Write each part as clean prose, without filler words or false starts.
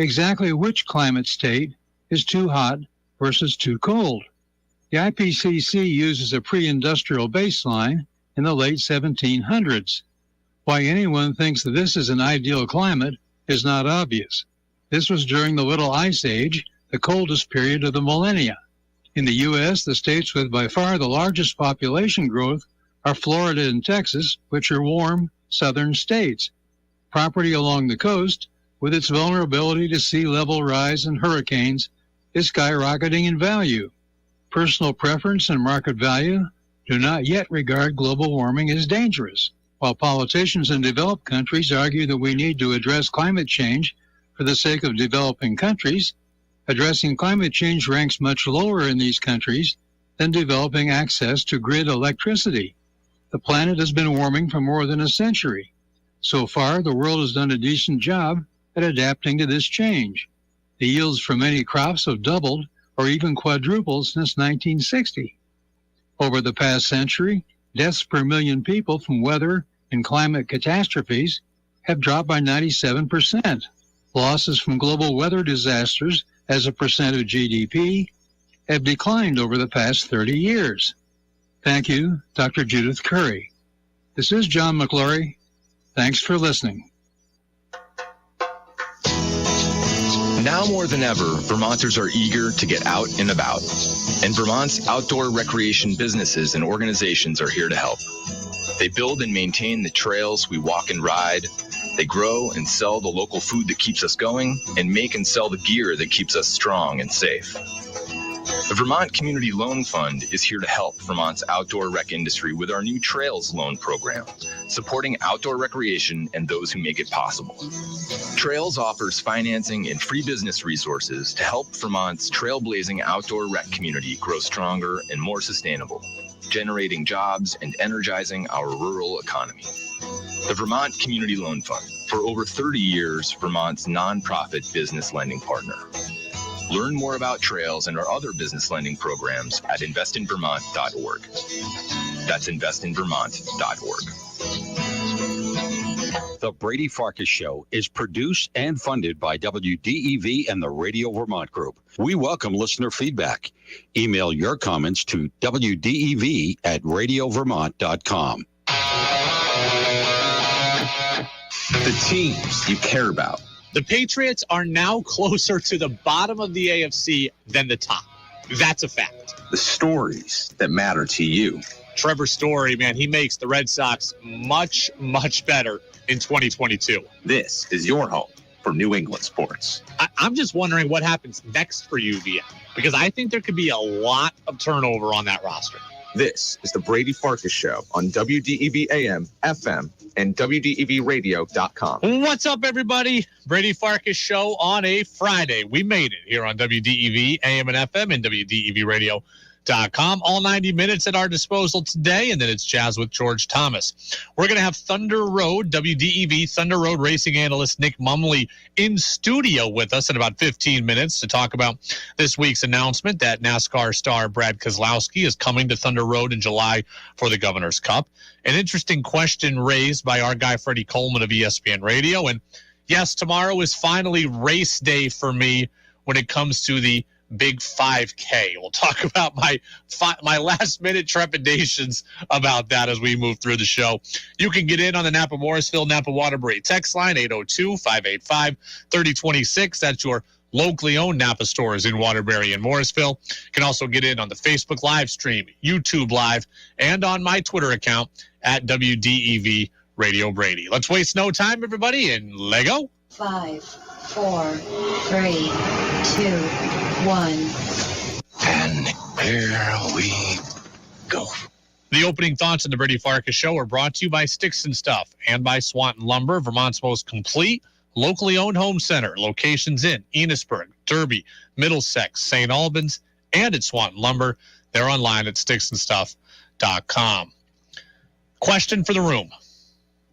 exactly which climate state is too hot versus too cold. The IPCC uses a pre-industrial baseline in the late 1700s. Why anyone thinks that this is an ideal climate is not obvious. This was during the Little Ice Age, the coldest period of the millennia. In the U.S., the states with by far the largest population growth are Florida and Texas, which are warm southern states. Property along the coast, with its vulnerability to sea level rise and hurricanes, is skyrocketing in value. Personal preference and market value do not yet regard global warming as dangerous, while politicians in developed countries argue that we need to address climate change for the sake of developing countries. Addressing climate change ranks much lower in these countries than developing access to grid electricity. The planet has been warming for more than a century. So far, the world has done a decent job at adapting to this change. The yields for many crops have doubled or even quadrupled since 1960. Over the past century, deaths per million people from weather and climate catastrophes have dropped by 97%. Losses from global weather disasters as a percent of GDP have declined over the past 30 years. Thank you, Dr. Judith Curry. This is John McClory. Thanks for listening. Now more than ever, Vermonters are eager to get out and about. And Vermont's outdoor recreation businesses and organizations are here to help. They build and maintain the trails we walk and ride. They grow and sell the local food that keeps us going and make and sell the gear that keeps us strong and safe. The Vermont Community Loan Fund is here to help Vermont's outdoor rec industry with our new Trails Loan Program, supporting outdoor recreation and those who make it possible. Trails offers financing and free business resources to help Vermont's trailblazing outdoor rec community grow stronger and more sustainable, generating jobs and energizing our rural economy. The Vermont Community Loan Fund, for over 30 years, Vermont's nonprofit business lending partner. Learn more about Trails and our other business lending programs at investinvermont.org. That's investinvermont.org. The Brady Farkas Show is produced and funded by WDEV and the Radio Vermont Group. We welcome listener feedback. Email your comments to wdev@radiovermont.com. The teams you care about. The Patriots are now closer to the bottom of the AFC than the top. That's a fact. The stories that matter to you. Trevor Story, man, he makes the Red Sox much, much better in 2022. This is your home for New England sports. I'm just wondering what happens next for UVM, because I think there could be a lot of turnover on that roster. This is the Brady Farkas Show on WDEV AM, FM, and WDEVradio.com. What's up, everybody? Brady Farkas Show on a Friday. We made it here on WDEV AM and FM and WDEVradio.com. All 90 minutes at our disposal today, and then it's Jazz with George Thomas. We're going to have Thunder Road, WDEV Thunder Road racing analyst Nick Mumley in studio with us in about 15 minutes to talk about this week's announcement that NASCAR star Brad Keselowski is coming to Thunder Road in July for the Governor's Cup. An interesting question raised by our guy Freddie Coleman of ESPN Radio. And yes, tomorrow is finally race day for me when it comes to the Big 5K. We'll talk about my last-minute trepidations about that as we move through the show. You can get in on the Napa Morrisville, Napa Waterbury text line, 802-585-3026. That's your locally owned Napa stores in Waterbury and Morrisville. You can also get in on the Facebook live stream, YouTube Live, and on my Twitter account at WDEV Radio Brady. Let's waste no time, everybody, and Lego. 5, 4, 3, 2, 1. And here we go. The opening thoughts of the Brady Farkas Show are brought to you by Sticks and Stuff and by Swanton Lumber, Vermont's most complete locally owned home center. Locations in Enosburg, Derby, Middlesex, St. Albans, and at Swanton Lumber. They're online at sticksandstuff.com. Question for the room.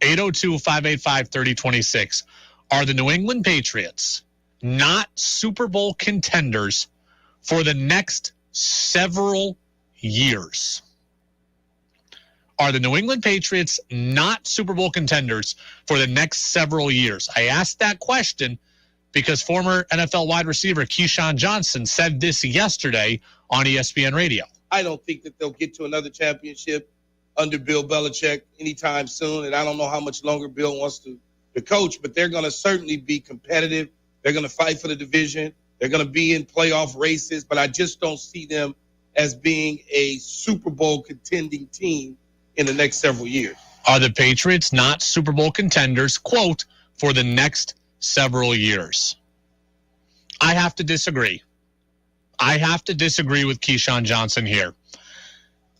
802-585-3026. Are the New England Patriots not Super Bowl contenders for the next several years? Are the New England Patriots not Super Bowl contenders for the next several years? I asked that question because former NFL wide receiver Keyshawn Johnson said this yesterday on ESPN Radio. I don't think that they'll get to another championship under Bill Belichick anytime soon, and I don't know how much longer Bill wants to coach, but they're going to certainly be competitive. They're going to fight for the division. They're going to be in playoff races, but I just don't see them as being a Super Bowl contending team in the next several years. Are the Patriots not Super Bowl contenders, quote, for the next several years? I have to disagree. I have to disagree with Keyshawn Johnson here.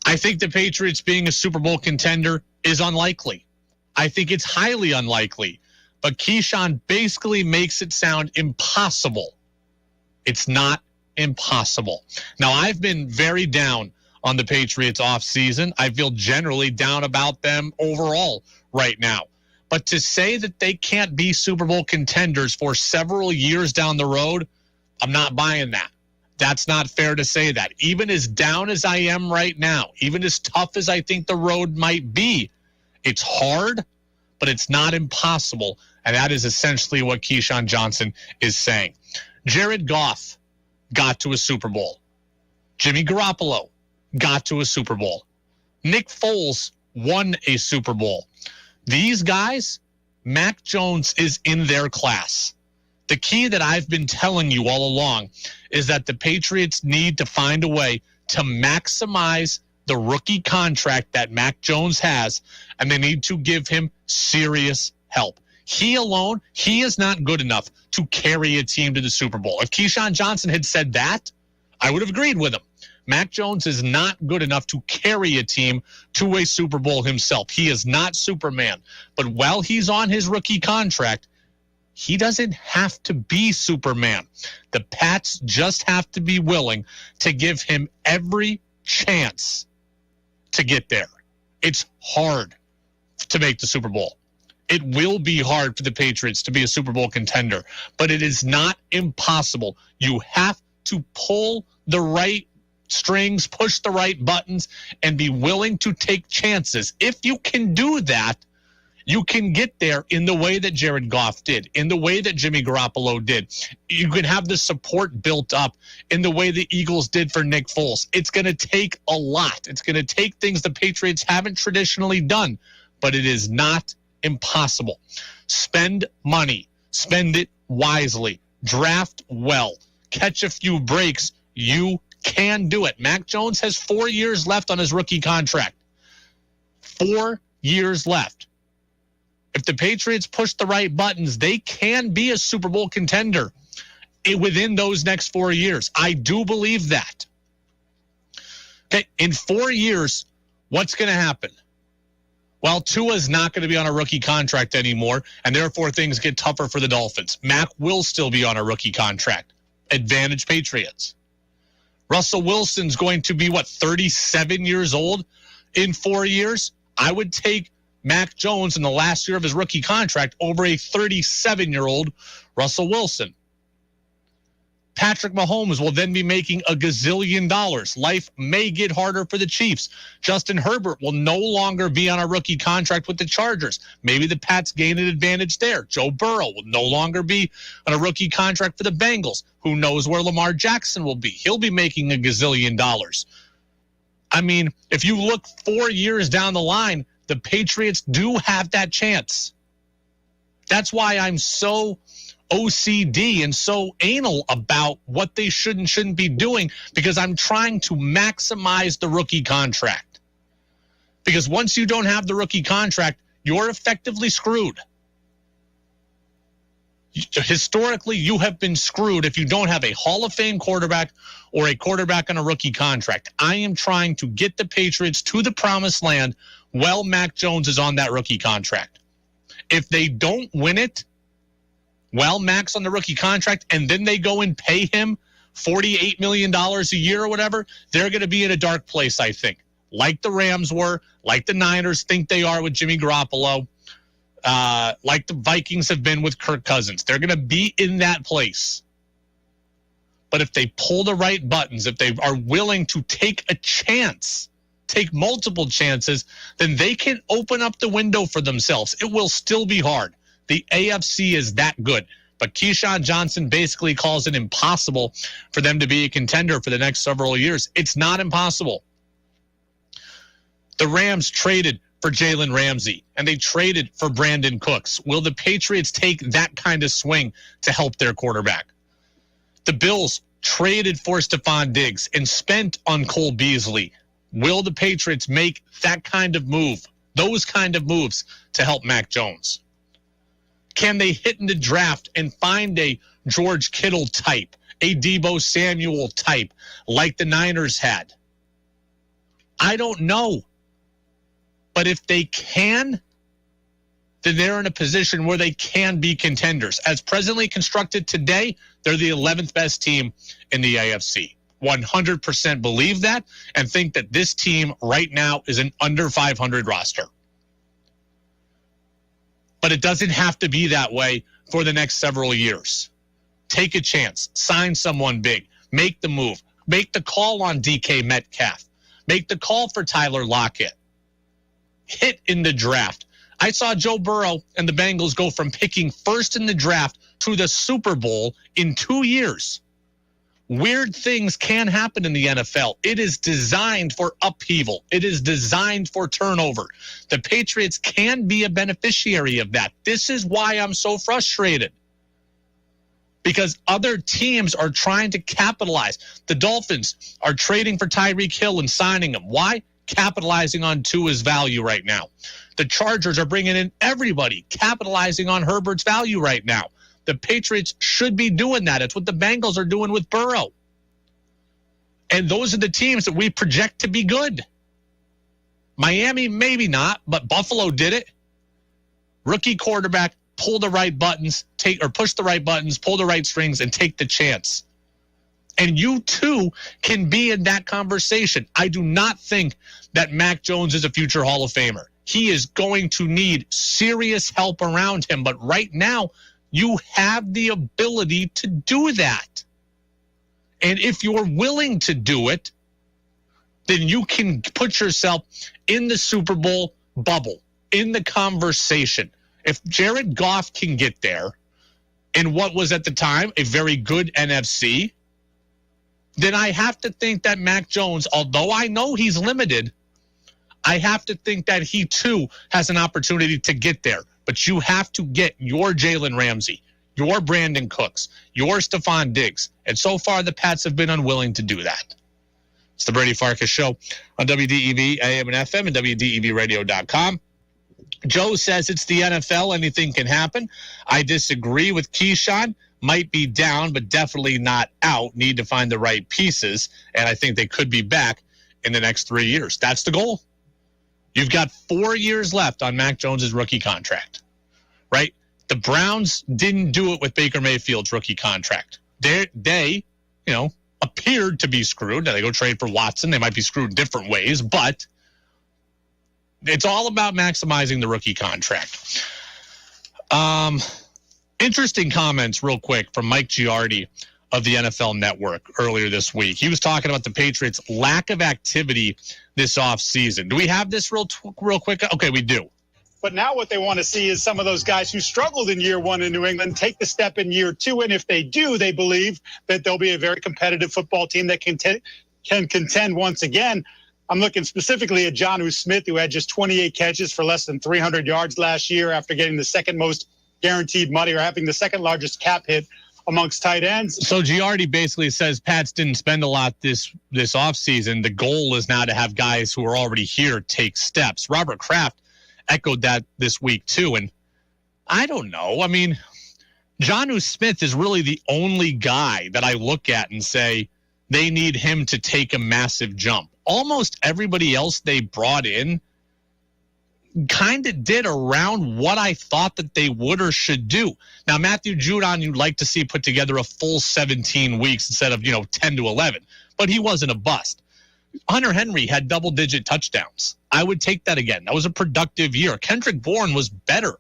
I think the Patriots being a Super Bowl contender is unlikely. I think it's highly unlikely. But Keyshawn basically makes it sound impossible. It's not impossible. Now, I've been very down on the Patriots offseason. I feel generally down about them overall right now. But to say that they can't be Super Bowl contenders for several years down the road, I'm not buying that. That's not fair to say that. Even as down as I am right now, even as tough as I think the road might be, it's hard, but it's not impossible. And that is essentially what Keyshawn Johnson is saying. Jared Goff got to a Super Bowl. Jimmy Garoppolo got to a Super Bowl. Nick Foles won a Super Bowl. These guys, Mac Jones is in their class. The key that I've been telling you all along is that the Patriots need to find a way to maximize the rookie contract that Mac Jones has, and they need to give him serious help. He alone, he is not good enough to carry a team to the Super Bowl. If Keyshawn Johnson had said that, I would have agreed with him. Mac Jones is not good enough to carry a team to a Super Bowl himself. He is not Superman. But while he's on his rookie contract, he doesn't have to be Superman. The Pats just have to be willing to give him every chance to get there. It's hard to make the Super Bowl. It will be hard for the Patriots to be a Super Bowl contender, but it is not impossible. You have to pull the right strings, push the right buttons, and be willing to take chances. If you can do that, you can get there in the way that Jared Goff did, in the way that Jimmy Garoppolo did. You can have the support built up in the way the Eagles did for Nick Foles. It's going to take a lot. It's going to take things the Patriots haven't traditionally done, but it is not impossible. Spend money. Spend it wisely. Draft well. Catch a few breaks. You can do it. Mac Jones has 4 years left on his rookie contract. 4 years left. If the Patriots push the right buttons, they can be a Super Bowl contender within those next 4 years. I do believe that. Okay, in 4 years, what's going to happen? Well, Tua's not going to be on a rookie contract anymore, and therefore things get tougher for the Dolphins. Mac will still be on a rookie contract. Advantage Patriots. Russell Wilson's going to be, 37 years old in 4 years? I would take Mac Jones in the last year of his rookie contract over a 37-year-old Russell Wilson. Patrick Mahomes will then be making $1 gazillion. Life may get harder for the Chiefs. Justin Herbert will no longer be on a rookie contract with the Chargers. Maybe the Pats gain an advantage there. Joe Burrow will no longer be on a rookie contract for the Bengals. Who knows where Lamar Jackson will be? He'll be making $1 gazillion. I mean, if you look 4 years down the line, the Patriots do have that chance. That's why I'm so OCD and so anal about what they should and shouldn't be doing, because I'm trying to maximize the rookie contract. Because once you don't have the rookie contract, you're effectively screwed. Historically, you have been screwed if you don't have a Hall of Fame quarterback or a quarterback on a rookie contract. I am trying to get the Patriots to the promised land while Mac Jones is on that rookie contract. If they don't win it, well, Mac's on the rookie contract, and then they go and pay him $48 million a year or whatever, they're going to be in a dark place, I think. Like the Rams were, like the Niners think they are with Jimmy Garoppolo, like the Vikings have been with Kirk Cousins. They're going to be in that place. But if they pull the right buttons, if they are willing to take a chance, take multiple chances, then they can open up the window for themselves. It will still be hard. The AFC is that good. But Keyshawn Johnson basically calls it impossible for them to be a contender for the next several years. It's not impossible. The Rams traded for Jalen Ramsey, and they traded for Brandon Cooks. Will the Patriots take that kind of swing to help their quarterback? The Bills traded for Stephon Diggs and spent on Cole Beasley. Will the Patriots make that kind of move, those kind of moves to help Mac Jones? Can they hit in the draft and find a George Kittle type, a Deebo Samuel type, like the Niners had? I don't know. But if they can, then they're in a position where they can be contenders. As presently constructed today, they're the 11th best team in the AFC. 100% believe that and think that this team right now is an under 500 roster. But it doesn't have to be that way for the next several years. Take a chance. Sign someone big. Make the move. Make the call on DK Metcalf. Make the call for Tyler Lockett. Hit in the draft. I saw Joe Burrow and the Bengals go from picking first in the draft to the Super Bowl in 2 years. Weird things can happen in the NFL. It is designed for upheaval. It is designed for turnover. The Patriots can be a beneficiary of that. This is why I'm so frustrated. Because other teams are trying to capitalize. The Dolphins are trading for Tyreek Hill and signing him. Why? Capitalizing on Tua's value right now. The Chargers are bringing in everybody, capitalizing on Herbert's value right now. The Patriots should be doing that. It's what the Bengals are doing with Burrow. And those are the teams that we project to be good. Miami, maybe not, but Buffalo did it. Rookie quarterback, pull the right buttons, push the right buttons, pull the right strings, and take the chance. And you, too, can be in that conversation. I do not think that Mac Jones is a future Hall of Famer. He is going to need serious help around him. But right now, you have the ability to do that. And if you're willing to do it, then you can put yourself in the Super Bowl bubble, in the conversation. If Jared Goff can get there in what was at the time a very good NFC, then I have to think that Mac Jones, although I know he's limited, I have to think that he too has an opportunity to get there. But you have to get your Jalen Ramsey, your Brandon Cooks, your Stephon Diggs. And so far, the Pats have been unwilling to do that. It's the Brady Farkas Show on WDEV, AM and FM, and WDEVradio.com. Joe says it's the NFL. Anything can happen. I disagree with Keyshawn. Might be down, but definitely not out. Need to find the right pieces, and I think they could be back in the next 3 years. That's the goal. You've got 4 years left on Mac Jones's rookie contract, right? The Browns didn't do it with Baker Mayfield's rookie contract. They appeared to be screwed. Now they go trade for Watson. They might be screwed different ways, but it's all about maximizing the rookie contract. Interesting comments real quick from Mike Giardi of the NFL Network earlier this week. He was talking about the Patriots' lack of activity this offseason. Do we have this real quick? Okay, we do. But now what they want to see is some of those guys who struggled in year one in New England take the step in year two. And if they do, they believe that they'll be a very competitive football team that can contend once again. I'm looking specifically at Jonnu Smith, who had just 28 catches for less than 300 yards last year after getting the second most guaranteed money or having the second largest cap hit amongst tight ends. So Giardi basically says Pats didn't spend a lot this offseason. The goal is now to have guys who are already here take steps. Robert Kraft echoed that this week too. And I don't know. I mean, Jonnu Smith is really the only guy that I look at and say they need him to take a massive jump. Almost everybody else they brought in kind of did around what I thought that they would or should do. Now, Matthew Judon, you'd like to see put together a full 17 weeks instead of, 10 to 11, but he wasn't a bust. Hunter Henry had double-digit touchdowns. I would take that again. That was a productive year. Kendrick Bourne was better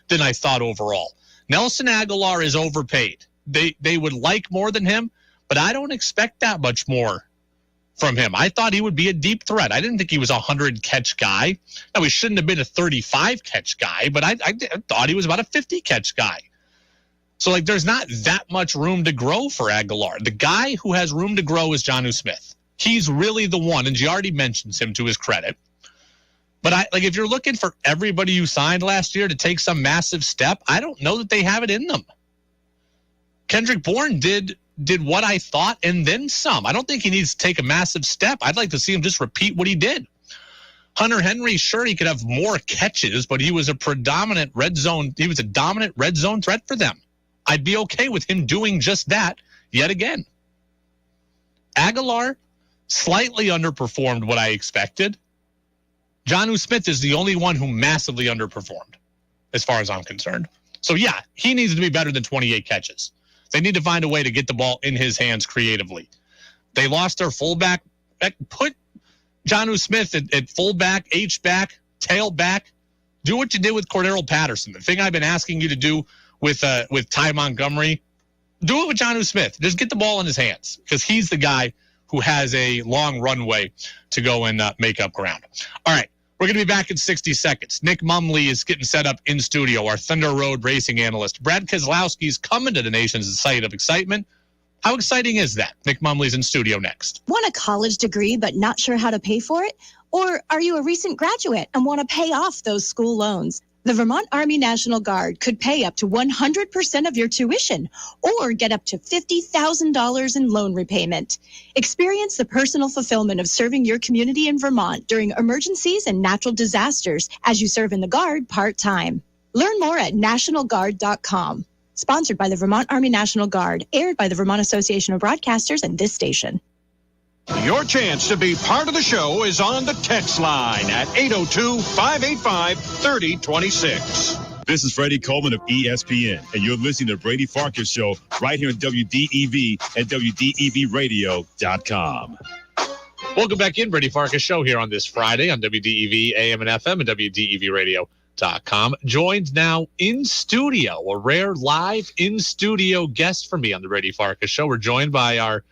than I thought overall. Nelson Aguilar is overpaid. They would like more than him, but I don't expect that much more from him. I thought he would be a deep threat. I didn't think he was a 100-catch guy. Now, he shouldn't have been a 35-catch guy, but I thought he was about a 50-catch guy. So, like, there's not that much room to grow for Aguilar. The guy who has room to grow is Jonnu Smith. He's really the one, and Giardi mentions him to his credit. But if you're looking for everybody you signed last year to take some massive step, I don't know that they have it in them. Kendrick Bourne did what I thought and then some. I don't think he needs to take a massive step. I'd like to see him just repeat what he did. Hunter Henry, sure, he could have more catches, but he was a dominant red zone threat for them. I'd be okay with him doing just that yet again. Aguilar slightly underperformed what I expected. Jonnu Smith is the only one who massively underperformed, as far as I'm concerned. So, yeah, he needs to be better than 28 catches. They need to find a way to get the ball in his hands creatively. They lost their fullback. Put Jonnu Smith at fullback, H-back, tailback. Do what you did with Cordero Patterson. The thing I've been asking you to do with Ty Montgomery, do it with Jonnu Smith. Just get the ball in his hands because he's the guy who has a long runway to go and make up ground. All right. We're going to be back in 60 seconds. Nick Mumley is getting set up in studio, our Thunder Road racing analyst. Brad Keselowski is coming to the nation's site of excitement. How exciting is that? Nick Mumley's in studio next. Want a college degree but not sure how to pay for it? Or are you a recent graduate and want to pay off those school loans? The Vermont Army National Guard could pay up to 100% of your tuition or get up to $50,000 in loan repayment. Experience the personal fulfillment of serving your community in Vermont during emergencies and natural disasters as you serve in the Guard part-time. Learn more at nationalguard.com. Sponsored by the Vermont Army National Guard, aired by the Vermont Association of Broadcasters and this station. Your chance to be part of the show is on the text line at 802-585-3026. This is Freddie Coleman of ESPN, and you're listening to Brady Farkas Show right here on WDEV and WDEVradio.com. Welcome back in, Brady Farkas Show here on this Friday on WDEV, AM and FM, and WDEVradio.com. Joined now in studio, a rare live in-studio guest for me on the Brady Farkas Show. We're joined by our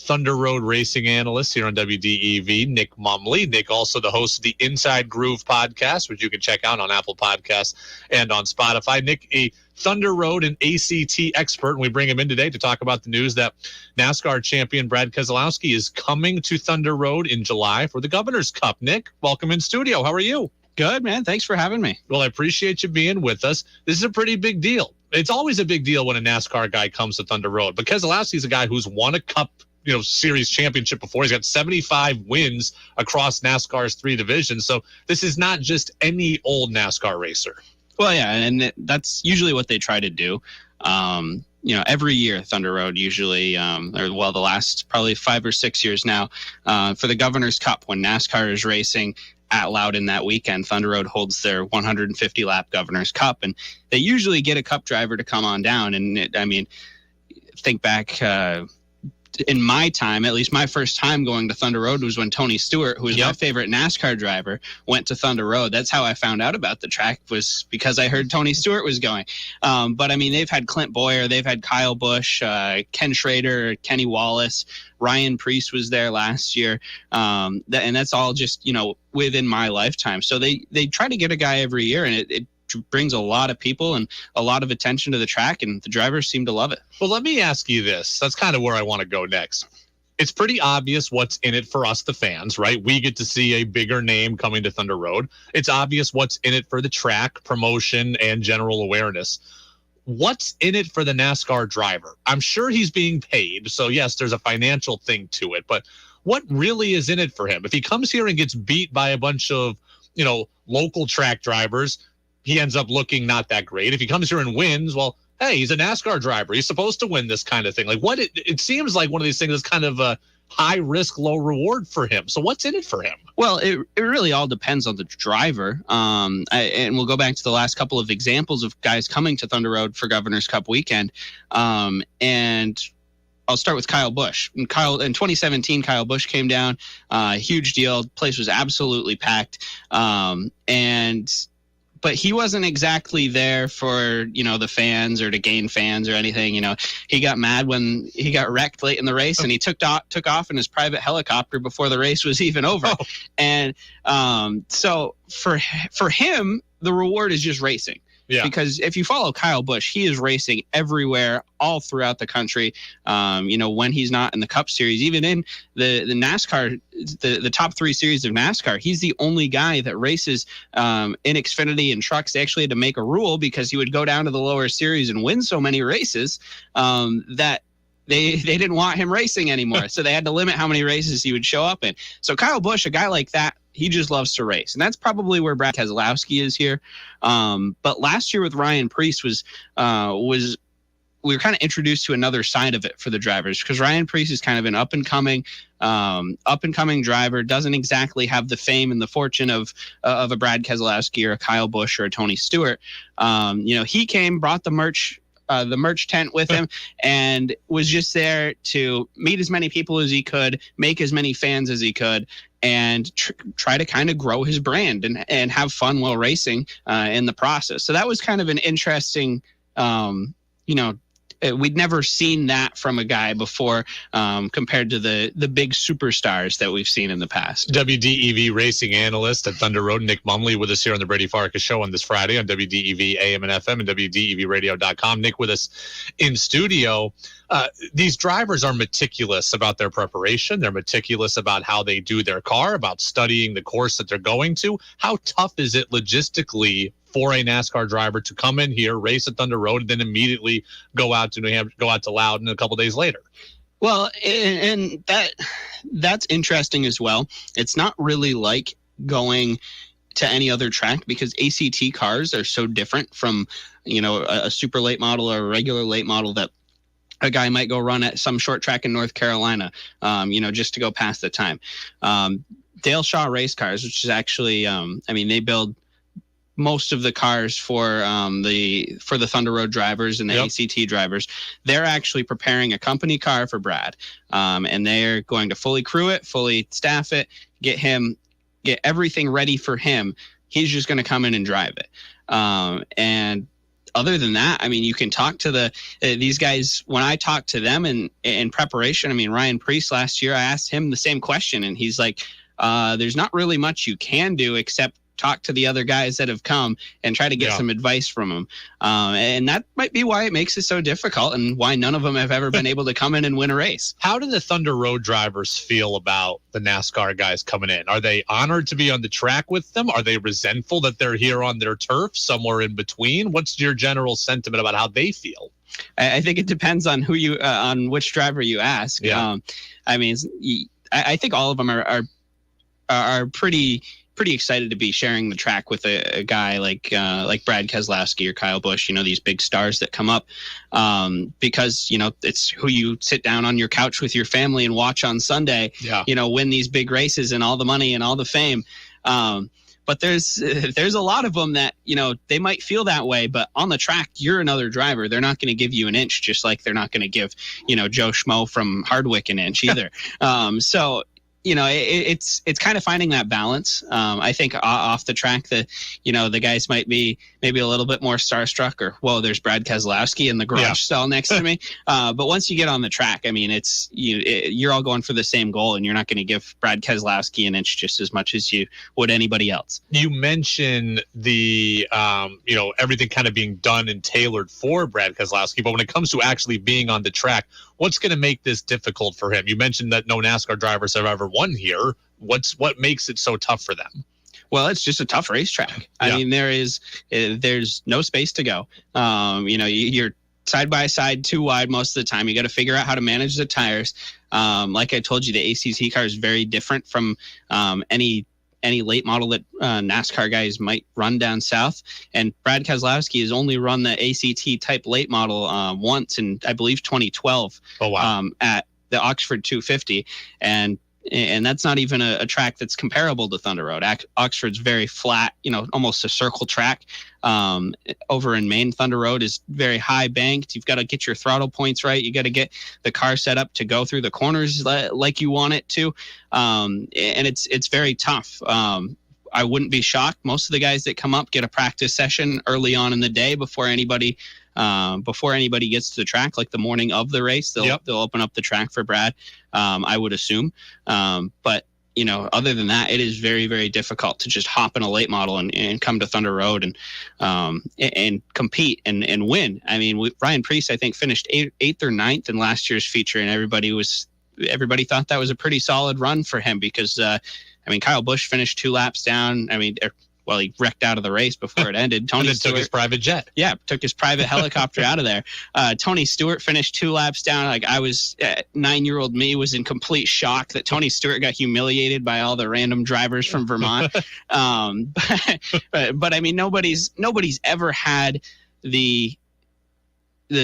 Thunder Road racing analyst here on WDEV, Nick Mumley. Nick, also the host of the Inside Groove podcast, which you can check out on Apple Podcasts and on Spotify. Nick, a Thunder Road and ACT expert, and we bring him in today to talk about the news that NASCAR champion Brad Keselowski is coming to Thunder Road in July for the Governor's Cup. Nick, welcome in studio. How are you? Good, man. Thanks for having me. Well, I appreciate you being with us. This is a pretty big deal. It's always a big deal when a NASCAR guy comes to Thunder Road, but Keselowski's a guy who's won a Cup series championship before. He's got 75 wins across NASCAR's 3 divisions. So this is not just any old NASCAR racer. Well, yeah, and that's usually what they try to do. Every year Thunder Road usually, the last probably 5 or 6 years now, for the Governor's Cup, when NASCAR is racing at Loudon that weekend, Thunder Road holds their 150-lap Governor's Cup, and they usually get a Cup driver to come on down. And think back, in my time, at least my first time going to Thunder Road was when Tony Stewart, who was my favorite NASCAR driver, went to Thunder Road. That's how I found out about the track, was because I heard Tony Stewart was going. But they've had Clint Boyer, they've had Kyle Busch, Ken Schrader, Kenny Wallace, Ryan Preece was there last year. And that's all just, within my lifetime. So they try to get a guy every year, and it brings a lot of people and a lot of attention to the track, and the drivers seem to love it. Well, let me ask you this. That's kind of where I want to go next. It's pretty obvious what's in it for us, the fans, right? We get to see a bigger name coming to Thunder Road. It's obvious what's in it for the track, promotion, and general awareness. What's in it for the NASCAR driver? I'm sure he's being paid, so yes, there's a financial thing to it, but what really is in it for him? If he comes here and gets beat by a bunch of, local track drivers, he ends up looking not that great. If he comes here and wins, well, hey, he's a NASCAR driver. He's supposed to win this kind of thing. Like, it seems like one of these things is kind of a high risk, low reward for him. So what's in it for him? Well, it really all depends on the driver. And we'll go back to the last couple of examples of guys coming to Thunder Road for Governor's Cup weekend. And I'll start with Kyle Busch. In 2017, Kyle Busch came down, huge deal. The place was absolutely packed. But he wasn't exactly there for, the fans or to gain fans or anything. He got mad when he got wrecked late in the race, and he took off in his private helicopter before the race was even over. And so for him, the reward is just racing. Yeah. Because if you follow Kyle Busch, he is racing everywhere, all throughout the country. When he's not in the Cup Series, even in the NASCAR, the top 3 series of NASCAR, he's the only guy that races in Xfinity and trucks. They actually had to make a rule because he would go down to the lower series and win so many races that they didn't want him racing anymore. So they had to limit how many races he would show up in. So Kyle Busch, a guy like that, he just loves to race. And that's probably where Brad Keselowski is here. But last year with Ryan Preece was we were kind of introduced to another side of it for the drivers, because Ryan Preece is kind of an up and coming driver, doesn't exactly have the fame and the fortune of a Brad Keselowski or a Kyle Busch or a Tony Stewart. He came, brought the merch tent with him, and was just there to meet as many people as he could, make as many fans as he could, and try to kind of grow his brand and have fun while racing in the process. So that was kind of an interesting, we'd never seen that from a guy before compared to the big superstars that we've seen in the past. WDEV racing analyst at Thunder Road, Nick Mumley, with us here on the Brady Farkas Show on this Friday on WDEV AM and FM and WDEVradio.com. Nick with us in studio. These drivers are meticulous about their preparation. They're meticulous about how they do their car, about studying the course that they're going to. How tough is it logistically for a NASCAR driver to come in here, race at Thunder Road, and then immediately go out to New Hampshire, go out to Loudon a couple days later? Well, and that's interesting as well. It's not really like going to any other track, because ACT cars are so different from, a super late model or a regular late model that a guy might go run at some short track in North Carolina, just to go past the time. Dale Shaw Race Cars, which is actually, they build most of the cars for the Thunder Road drivers and the ACT drivers. They're actually preparing a company car for Brad, and they're going to fully crew it, fully staff it, get everything ready for him. He's just going to come in and drive it. And other than that, you can talk to these guys. When I talked to them in preparation, Ryan Preece last year, I asked him the same question, and he's like, there's not really much you can do except talk to the other guys that have come and try to get some advice from them. And that might be why it makes it so difficult and why none of them have ever been able to come in and win a race. How do the Thunder Road drivers feel about the NASCAR guys coming in? Are they honored to be on the track with them? Are they resentful that they're here on their turf, somewhere in between? What's your general sentiment about how they feel? I think it depends on on which driver you ask. Yeah. I think all of them are pretty excited to be sharing the track with a guy like Brad Keselowski or Kyle Busch, these big stars that come up, because, it's who you sit down on your couch with your family and watch on Sunday, win these big races and all the money and all the fame. But there's a lot of them that, they might feel that way, but on the track, you're another driver. They're not going to give you an inch, just like they're not going to give, Joe Schmo from Hardwick an inch either. So, it's kind of finding that balance. I think off the track, the guys might be maybe a little bit more starstruck, or, whoa, there's Brad Keselowski in the garage stall next to me. But once you get on the track, you're all going for the same goal, and you're not going to give Brad Keselowski an inch just as much as you would anybody else. You mentioned the, everything kind of being done and tailored for Brad Keselowski, but when it comes to actually being on the track, what's going to make this difficult for him? You mentioned that no NASCAR drivers have ever won here. What makes it so tough for them? Well, it's just a tough racetrack. There's no space to go. You're side by side, too wide most of the time. You got to figure out how to manage the tires. Like I told you, the ACT car is very different from any late model that NASCAR guys might run down south. And Brad Keselowski has only run the ACT type late model once in, I believe, 2012. Oh, wow. At the Oxford 250. And that's not even a track that's comparable to Thunder Road. Oxford's very flat, almost a circle track. Over in Maine, Thunder Road is very high banked. You've got to get your throttle points right. You got to get the car set up to go through the corners like you want it to. And it's very tough. I wouldn't be shocked. Most of the guys that come up get a practice session early on in the day before anybody gets to the track, like the morning of the race. They'll open up the track for Brad, I would assume. But other than that, it is very, very difficult to just hop in a late model and come to Thunder Road and compete and win. I mean, Ryan Preece, I think, finished eighth or ninth in last year's feature, and everybody thought that was a pretty solid run for him because, Kyle Busch finished 2 laps down. He wrecked out of the race before it ended. Tony Stewart took his private jet. Yeah, took his private helicopter out of there. Tony Stewart finished 2 laps down. Like, I was 9-year-old me was in complete shock that Tony Stewart got humiliated by all the random drivers from Vermont. But I mean, nobody's ever had the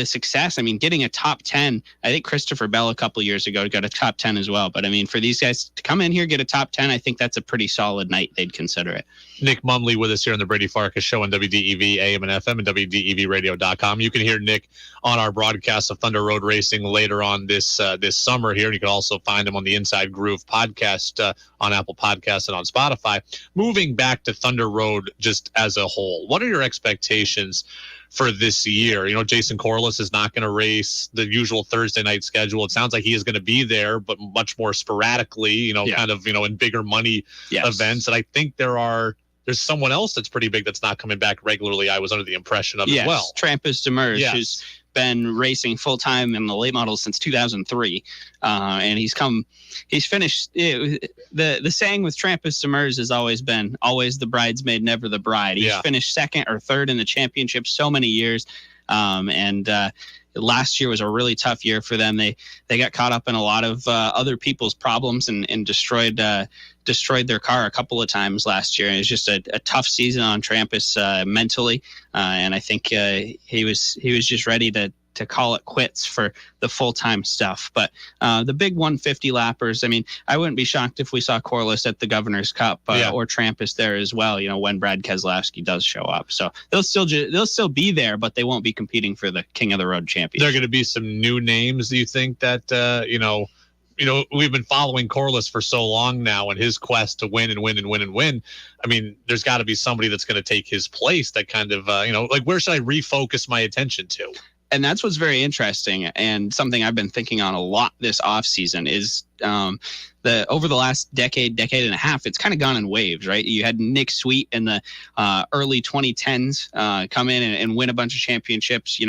success. I mean, getting a top 10, I think Christopher Bell a couple years ago got a top 10 as well. But I mean, for these guys to come in here, get a top 10, I think that's a pretty solid night. They'd consider it. Nick Mumley with us here on the Brady Farkas Show on WDEV AM and FM and WDEVradio.com. You can hear Nick on our broadcast of Thunder Road Racing later on this summer here. And you can also find him on the Inside Groove podcast on Apple Podcasts and on Spotify. Moving back to Thunder Road just as a whole, what are your expectations for this year? Jason Corliss is not going to race the usual Thursday night schedule. It sounds like he is going to be there, but much more sporadically, in bigger money events. And I think there's someone else that's pretty big that's not coming back regularly. I was under the impression of as well. Trampas Demers, who's been racing full time in the late models since 2003, and he's finished. The saying with Trampas Demers has always been the bridesmaid, never the bride. He's finished second or third in the championship so many years, and last year was a really tough year for them. They got caught up in a lot of other people's problems and destroyed their car a couple of times last year. And it was just a tough season on Trampas mentally, and I think he was just ready to call it quits for the full-time stuff. But the big 150 lappers, I mean, I wouldn't be shocked if we saw Corliss at the Governor's Cup or Trampas there as well, when Brad Keselowski does show up. So they'll still be there, but they won't be competing for the King of the Road championship. There are going to be some new names. Do you think that, we've been following Corliss for so long now and his quest to win and win and win and win. I mean, there's got to be somebody that's going to take his place that kind of, where should I refocus my attention to? And that's what's very interesting, and something I've been thinking on a lot this offseason is over the last decade and a half, it's kind of gone in waves, right? You had Nick Sweet in the early 2010s come in and win a bunch of championships,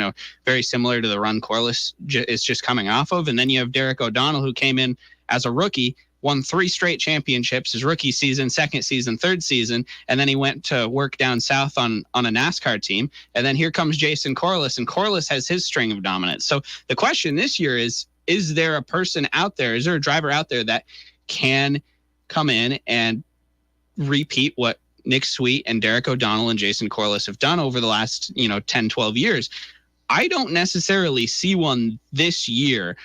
very similar to the run Corliss is just coming off of. And then you have Derek O'Donnell, who came in as a rookie, won 3 straight championships his rookie season, second season, third season, and then he went to work down south on a NASCAR team. And then here comes Jason Corliss, and Corliss has his string of dominance. So the question this year is there a person out there, is there a driver out there that can come in and repeat what Nick Sweet and Derek O'Donnell and Jason Corliss have done over the last 10, 12 years? I don't necessarily see one this year.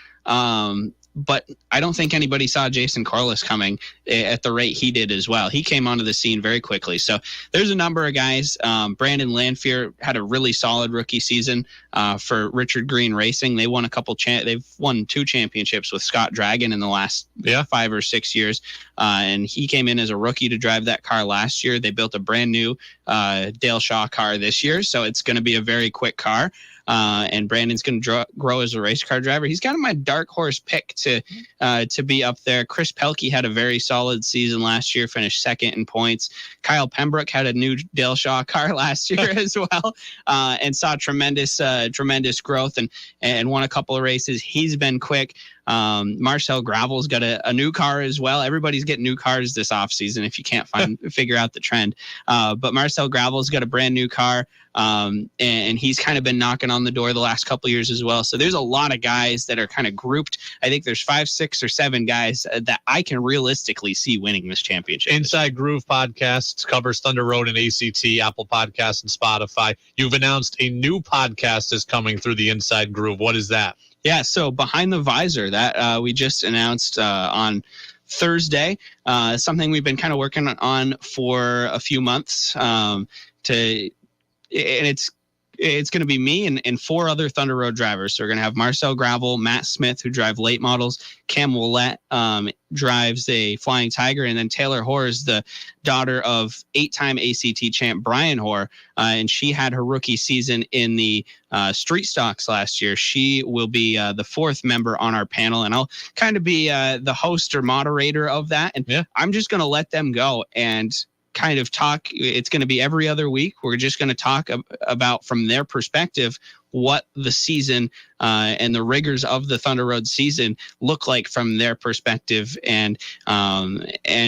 But I don't think anybody saw Jason Corliss coming at the rate he did as well. He came onto the scene very quickly. So there's a number of guys. Brandon Lanfear had a really solid rookie season for Richard Green Racing. They won they've won 2 championships with Scott Dragon in the last 5 or 6 years. And he came in as a rookie to drive that car last year. They built a brand new Dale Shaw car this year. So it's going to be a very quick car. And Brandon's going to grow as a race car driver. He's kind of my dark horse pick to be up there. Chris Pelkey had a very solid season last year, finished second in points. Kyle Pembroke had a new Dale Shaw car last year as well, and saw tremendous growth and won a couple of races. He's been quick. Marcel Gravel's got a new car as well. Everybody's getting new cars this offseason if you can't figure out the trend. But Marcel Gravel's got a brand new car, and he's kind of been knocking on the door the last couple of years as well. So there's a lot of guys that are kind of grouped. I think there's 5, 6, or 7 guys that I can realistically see winning this championship. Inside Groove Podcasts covers Thunder Road and ACT, Apple Podcasts, and Spotify. You've announced a new podcast is coming through the Inside Groove. What is that? Yeah, so Behind the Visor, that we just announced on Thursday, something we've been kind of working on for a few months. And it's it's going to be me and 4 other Thunder Road drivers. So we're going to have Marcel Gravel, Matt Smith, who drive late models, Cam Willett drives a Flying Tiger, and then Taylor Hoare is the daughter of 8-time ACT champ Brian Hoare, and she had her rookie season in the street stocks last year. She will be the 4th member on our panel, and I'll kind of be the host or moderator of that. And I'm just going to let them go and kind of talk. It's going to be every other week. We're just going to talk about, from their perspective, what the season and the rigors of the Thunder Road season look like from their perspective, and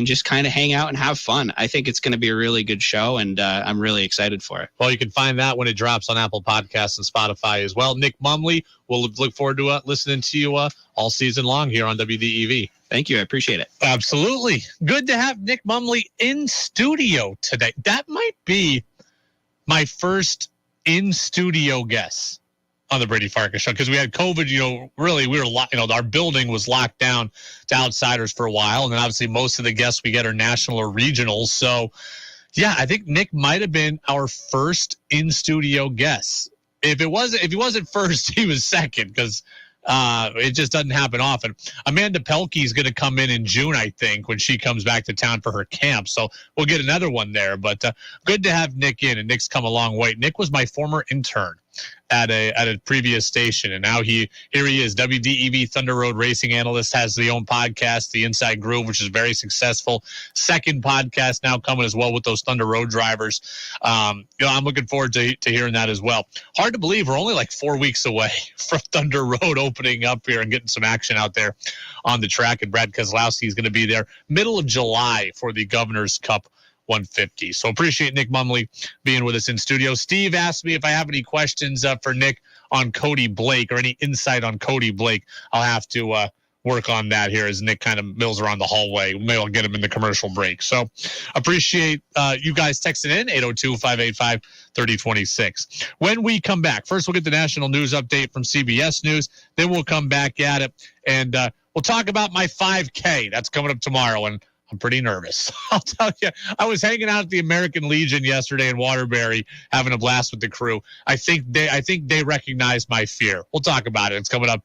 just kind of hang out and have fun. I think it's going to be a really good show, and I'm really excited for it. Well, you can find that when it drops on Apple Podcasts and Spotify as well. Nick Mumley, we'll look forward to listening to you all season long here on WDEV. Thank you. I appreciate it. Absolutely. Good to have Nick Mumley in studio today. That might be my first in-studio guest on the Brady Farkas show, because we had COVID. Really, we were our building was locked down to outsiders for a while, and then obviously most of the guests we get are national or regional. So, yeah, I think Nick might have been our first in-studio guest. If he wasn't first, he was second, because it just doesn't happen often. Amanda Pelkey is going to come in June, I think, when she comes back to town for her camp. So we'll get another one there. But good to have Nick in, and Nick's come a long way. Nick was my former intern at a previous station, and now here he is, WDEV Thunder Road racing analyst, has his own podcast, The Inside Groove, which is very successful. Second podcast now coming as well with those Thunder Road drivers. I'm looking forward to hearing that as well. Hard to believe we're only like 4 weeks away from Thunder Road opening up here and getting some action out there on the track, and Brad Keselowski is going to be there middle of July for the Governor's Cup 150. So appreciate Nick Mumley being with us in studio. Steve asked me if I have any questions for Nick on Cody Blake, or any insight on Cody Blake. I'll have to work on that here as Nick kind of mills around the hallway. Maybe I'll get him in the commercial break. So appreciate you guys texting in, 802-585-3026. When we come back, first we'll get the national news update from CBS News. Then we'll come back at it, and we'll talk about my 5K. That's coming up tomorrow, and I'm pretty nervous. I'll tell you, I was hanging out at the American Legion yesterday in Waterbury, having a blast with the crew. I think they recognize my fear. We'll talk about it. It's coming up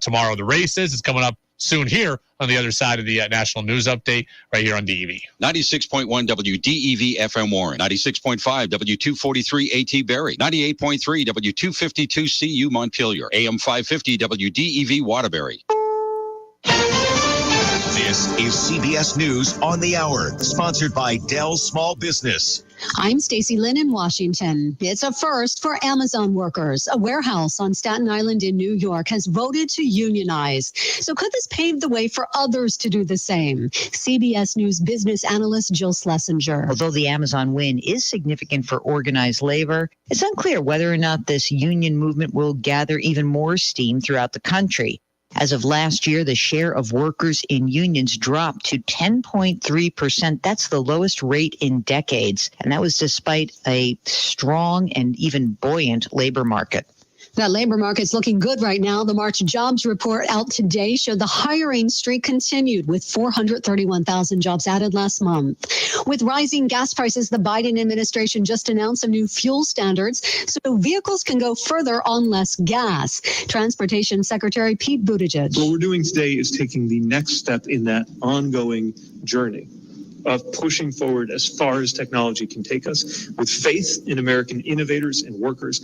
tomorrow. The races. It's coming up soon here on the other side of the national news update right here on DEV. 96.1 WDEV FM Warren, 96.5 W243 AT Barrie, 98.3 W252 CU Montpelier, AM 550 WDEV Waterbury. This is CBS News on the Hour, sponsored by Dell Small Business. I'm Stacy Lynn in Washington. It's a first for Amazon workers. A warehouse on Staten Island in New York has voted to unionize. So could this pave the way for others to do the same? CBS News business analyst Jill Schlesinger. Although the Amazon win is significant for organized labor, it's unclear whether or not this union movement will gather even more steam throughout the country. As of last year, the share of workers in unions dropped to 10.3%. That's the lowest rate in decades. And that was despite a strong and even buoyant labor market. That labor market's looking good right now. The March jobs report out today showed the hiring streak continued with 431,000 jobs added last month. With rising gas prices, the Biden administration just announced some new fuel standards so vehicles can go further on less gas. Transportation Secretary Pete Buttigieg. What we're doing today is taking the next step in that ongoing journey of pushing forward as far as technology can take us, with faith in American innovators and workers.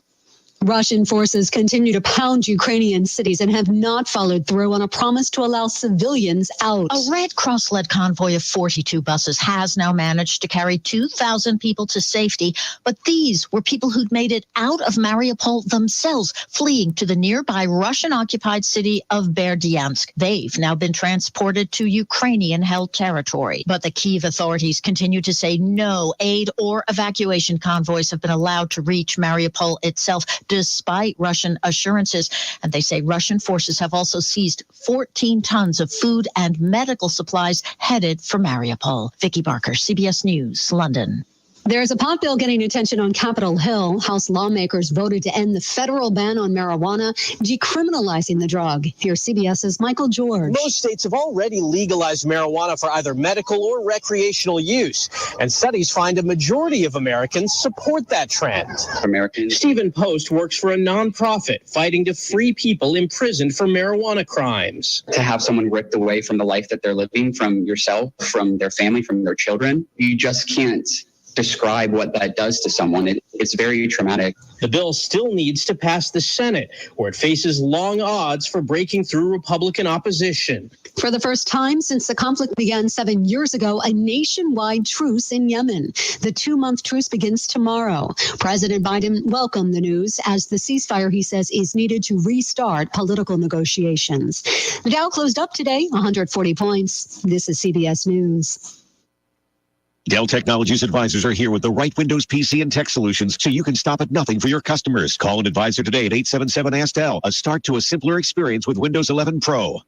Russian forces continue to pound Ukrainian cities and have not followed through on a promise to allow civilians out. A Red Cross-led convoy of 42 buses has now managed to carry 2,000 people to safety, but these were people who'd made it out of Mariupol themselves, fleeing to the nearby Russian-occupied city of Berdyansk. They've now been transported to Ukrainian-held territory. But the Kyiv authorities continue to say no aid or evacuation convoys have been allowed to reach Mariupol itself, despite Russian assurances. And they say Russian forces have also seized 14 tons of food and medical supplies headed for Mariupol. Vicky Barker, CBS News, London. There's a pot bill getting attention on Capitol Hill. House lawmakers voted to end the federal ban on marijuana, decriminalizing the drug. Here's CBS's Michael George. Most states have already legalized marijuana for either medical or recreational use, and studies find a majority of Americans support that trend. Stephen Post works for a nonprofit fighting to free people imprisoned for marijuana crimes. To have someone ripped away from the life that they're living, from yourself, from their family, from their children, you just can't describe what that does to someone. It's very traumatic. The bill still needs to pass the Senate, where it faces long odds for breaking through Republican opposition. For the first time since the conflict began 7 years ago, a nationwide truce in Yemen. The 2-month truce begins tomorrow. President Biden welcomed the news as the ceasefire, he says, is needed to restart political negotiations. The Dow closed up today, 140 points. This is CBS News. Dell Technologies advisors are here with the right Windows PC and tech solutions so you can stop at nothing for your customers. Call an advisor today at 877-ASK-DELL. A start to a simpler experience with Windows 11 Pro.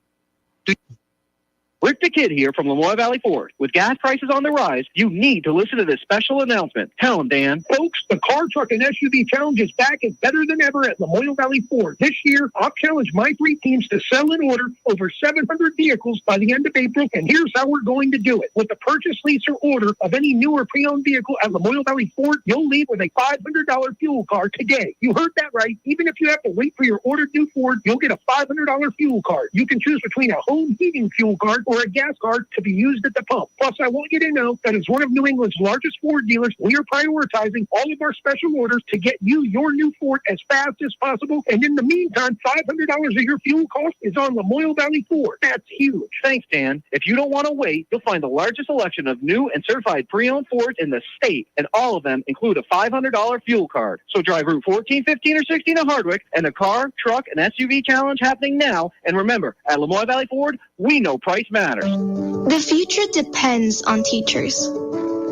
Rick the Kid here from Lamoille Valley Ford. With gas prices on the rise, you need to listen to this special announcement. Tell them, Dan. Folks, the Car, Truck, and SUV Challenge is back and better than ever at Lamoille Valley Ford. This year, I'll challenge my 3 teams to sell and order over 700 vehicles by the end of April, and here's how we're going to do it. With the purchase, lease, or order of any new or pre-owned vehicle at Lamoille Valley Ford, you'll leave with a $500 fuel card today. You heard that right. Even if you have to wait for your ordered new Ford, you'll get a $500 fuel card. You can choose between a home heating fuel card or a gas card to be used at the pump. Plus, I want you to know that as one of New England's largest Ford dealers, we are prioritizing all of our special orders to get you your new Ford as fast as possible. And in the meantime, $500 of your fuel cost is on Lamoille Valley Ford. That's huge. Thanks, Dan. If you don't want to wait, you'll find the largest selection of new and certified pre-owned Fords in the state, and all of them include a $500 fuel card. So drive Route 14, 15, or 16 to Hardwick, and the Car, Truck, and SUV Challenge happening now. And remember, at Lamoille Valley Ford, we know price matters. The future depends on teachers.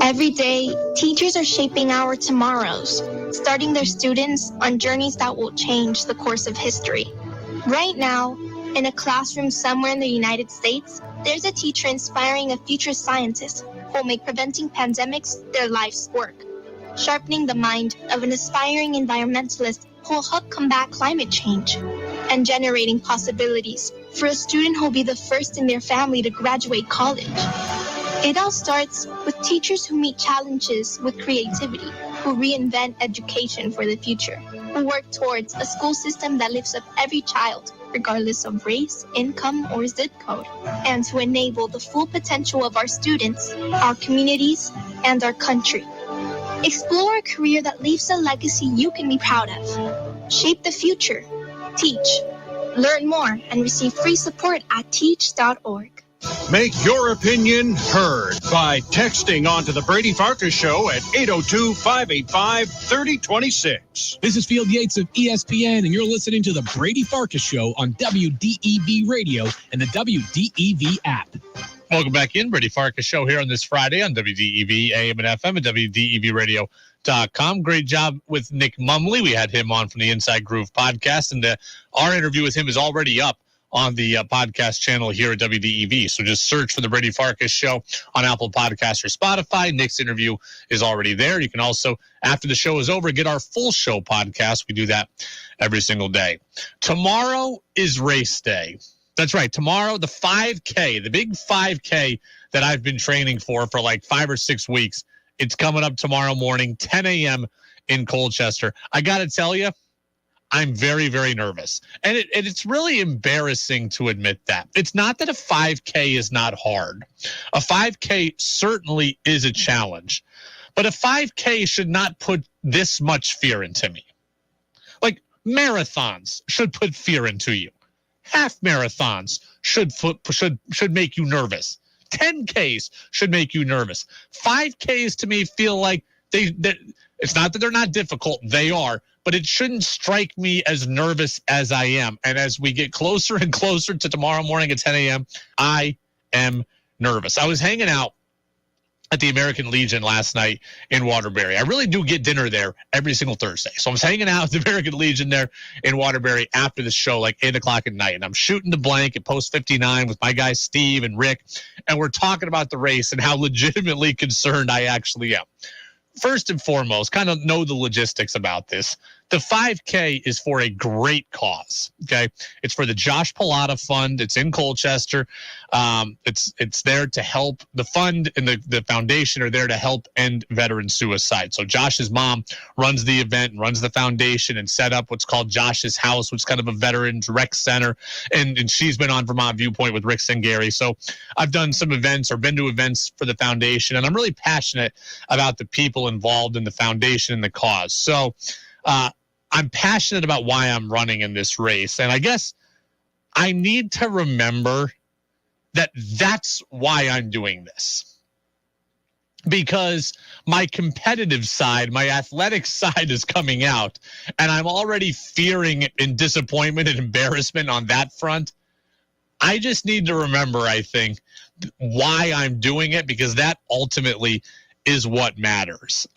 Every day, teachers are shaping our tomorrows, starting their students on journeys that will change the course of history. Right now, in a classroom somewhere in the United States, there's a teacher inspiring a future scientist who will make preventing pandemics their life's work, sharpening the mind of an aspiring environmentalist who will help combat climate change, and generating possibilities for a student who will be the first in their family to graduate college. It all starts with teachers who meet challenges with creativity, who reinvent education for the future, who work towards a school system that lifts up every child, regardless of race, income, or zip code, and to enable the full potential of our students, our communities, and our country. Explore a career that leaves a legacy you can be proud of. Shape the future. Teach. Learn more and receive free support at teach.org. Make your opinion heard by texting onto the Brady Farkas Show at 802-585-3026. This is Field Yates of ESPN, and you're listening to the Brady Farkas Show on WDEV Radio and the WDEV app. Welcome back in. Brady Farkas Show here on this Friday on WDEV AM and FM and WDEVradio.com. Great job with Nick Mumley. We had him on from the Inside Groove podcast, and our interview with him is already up on the podcast channel here at WDEV. So just search for the Brady Farkas Show on Apple Podcasts or Spotify. Nick's interview is already there. You can also, after the show is over, get our full show podcast. We do that every single day. Tomorrow is race day. That's right. Tomorrow, the 5K, the big 5K that I've been training for like 5 or 6 weeks. It's coming up tomorrow morning, 10 a.m. in Colchester. I got to tell you, I'm very, very nervous. And it's really embarrassing to admit that. It's not that a 5K is not hard. A 5K certainly is a challenge. But a 5K should not put this much fear into me. Like marathons should put fear into you. Half marathons should make you nervous. 10Ks should make you nervous. 5Ks to me feel like it's not that they're not difficult. They are. But it shouldn't strike me as nervous as I am. And as we get closer and closer to tomorrow morning at 10 a.m., I am nervous. I was hanging out at the American Legion last night in Waterbury. I really do get dinner there every single Thursday. So I was hanging out at the American Legion there in Waterbury after the show, like 8 o'clock at night. And I'm shooting the blank at Post 59 with my guys Steve and Rick. And we're talking about the race and how legitimately concerned I actually am. first and foremost, kind of know the logistics about this. The 5K is for a great cause, okay? It's for the Josh Pilata Fund. It's in Colchester. It's there to help. The fund and the foundation are there to help end veteran suicide. So Josh's mom runs the event and runs the foundation and set up what's called Josh's House, which is kind of a veterans rec center. And she's been on Vermont Viewpoint with Rick Singari. So I've done some events or been to events for the foundation, and I'm really passionate about the people involved in the foundation and the cause. So I'm passionate about why I'm running in this race. And I guess I need to remember that that's why I'm doing this. Because my competitive side, my athletic side is coming out, and I'm already fearing in disappointment and embarrassment on that front. I just need to remember, I think, why I'm doing it, because that ultimately is what matters.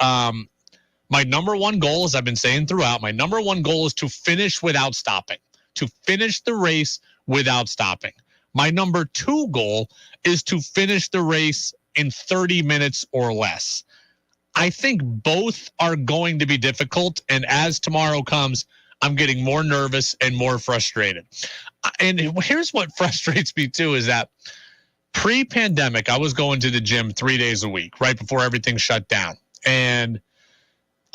My number one goal, as I've been saying throughout, my number one goal is to finish without stopping, to finish the race without stopping. My number two goal is to finish the race in 30 minutes or less. I think both are going to be difficult, and as tomorrow comes, I'm getting more nervous and more frustrated. And here's what frustrates me too, is that pre-pandemic, I was going to the gym 3 days a week, right before everything shut down. And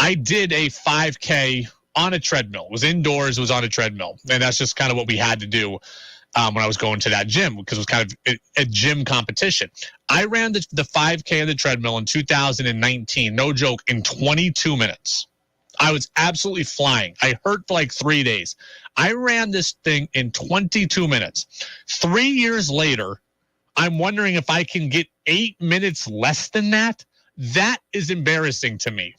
I did a 5K on a treadmill. It was indoors. It was on a treadmill. And that's just kind of what we had to do when I was going to that gym, because it was kind of a gym competition. I ran the 5K on the treadmill in 2019, no joke, in 22 minutes. I was absolutely flying. I hurt for like 3 days. I ran this thing in 22 minutes. 3 years later, I'm wondering if I can get 8 minutes less than that. That is embarrassing to me.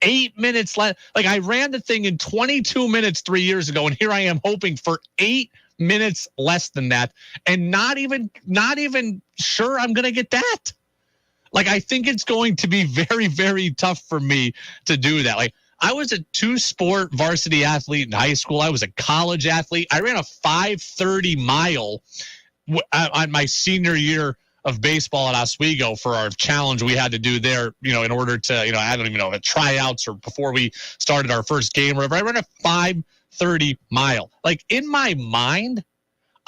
8 minutes less. Like, I ran the thing in 22 minutes 3 years ago, and here I am hoping for 8 minutes less than that, and not even sure I'm going to get that. Like, I think it's going to be very, very tough for me to do that. Like, I was a 2-sport varsity athlete in high school. I was a college athlete. I ran a 5:30 mile on my senior year of baseball at Oswego for our challenge we had to do there, in order to, I don't even know, tryouts or before we started our first game or whatever. I ran a 5:30 mile. Like, in my mind,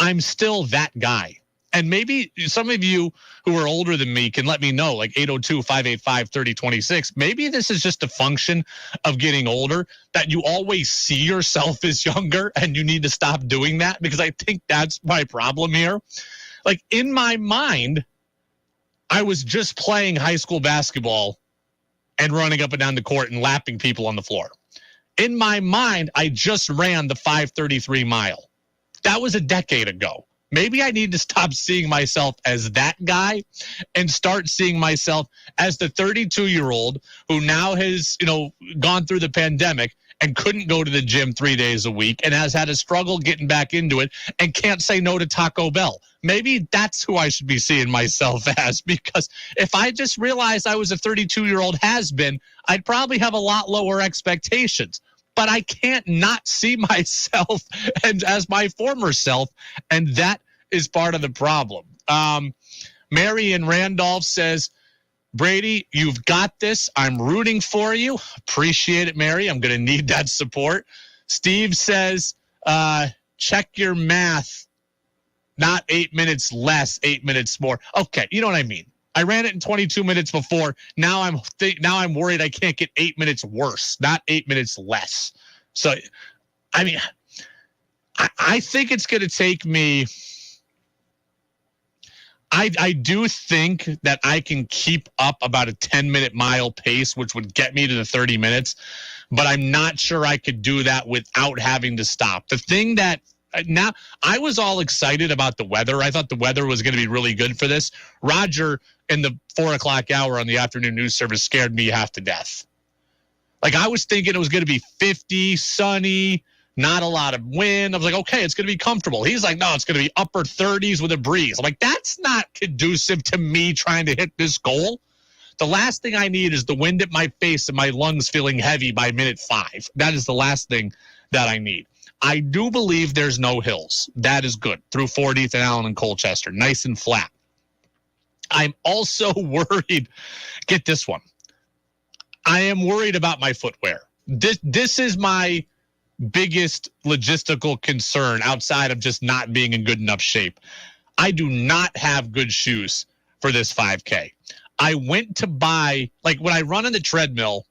I'm still that guy. And maybe some of you who are older than me can let me know, like 802-585-3026. Maybe this is just a function of getting older, that you always see yourself as younger and you need to stop doing that, because I think that's my problem here. Like, in my mind, I was just playing high school basketball and running up and down the court and lapping people on the floor. In my mind, I just ran the 5:33 mile. That was a decade ago. Maybe I need to stop seeing myself as that guy and start seeing myself as the 32-year-old who now has, gone through the pandemic and couldn't go to the gym 3 days a week and has had a struggle getting back into it and can't say no to Taco Bell. Maybe that's who I should be seeing myself as, because if I just realized I was a 32-year-old has-been, I'd probably have a lot lower expectations. But I can't not see myself as my former self, and that is part of the problem. Mary in Randolph says, Brady, you've got this. I'm rooting for you. Appreciate it, Mary. I'm going to need that support. Steve says, check your math. Not 8 minutes less, 8 minutes more. Okay, you know what I mean. I ran it in 22 minutes before. Now I'm worried I can't get 8 minutes worse, not 8 minutes less. So, I mean, I think it's going to take me. I do think that I can keep up about a 10-minute mile pace, which would get me to the 30 minutes, but I'm not sure I could do that without having to stop. The thing that now, I was all excited about the weather. I thought the weather was going to be really good for this. Roger in the 4 o'clock hour on the afternoon news service scared me half to death. Like, I was thinking it was going to be 50, sunny, not a lot of wind. I was like, okay, it's going to be comfortable. He's like, no, it's going to be upper 30s with a breeze. I'm like, that's not conducive to me trying to hit this goal. The last thing I need is the wind at my face and my lungs feeling heavy by minute 5. That is the last thing that I need. I do believe there's no hills. That is good. Through 40th and Allen and Colchester. Nice and flat. I'm also worried, get this one, I am worried about my footwear. This is my biggest logistical concern outside of just not being in good enough shape. I do not have good shoes for this 5K. I went to buy, like when I run on the treadmill,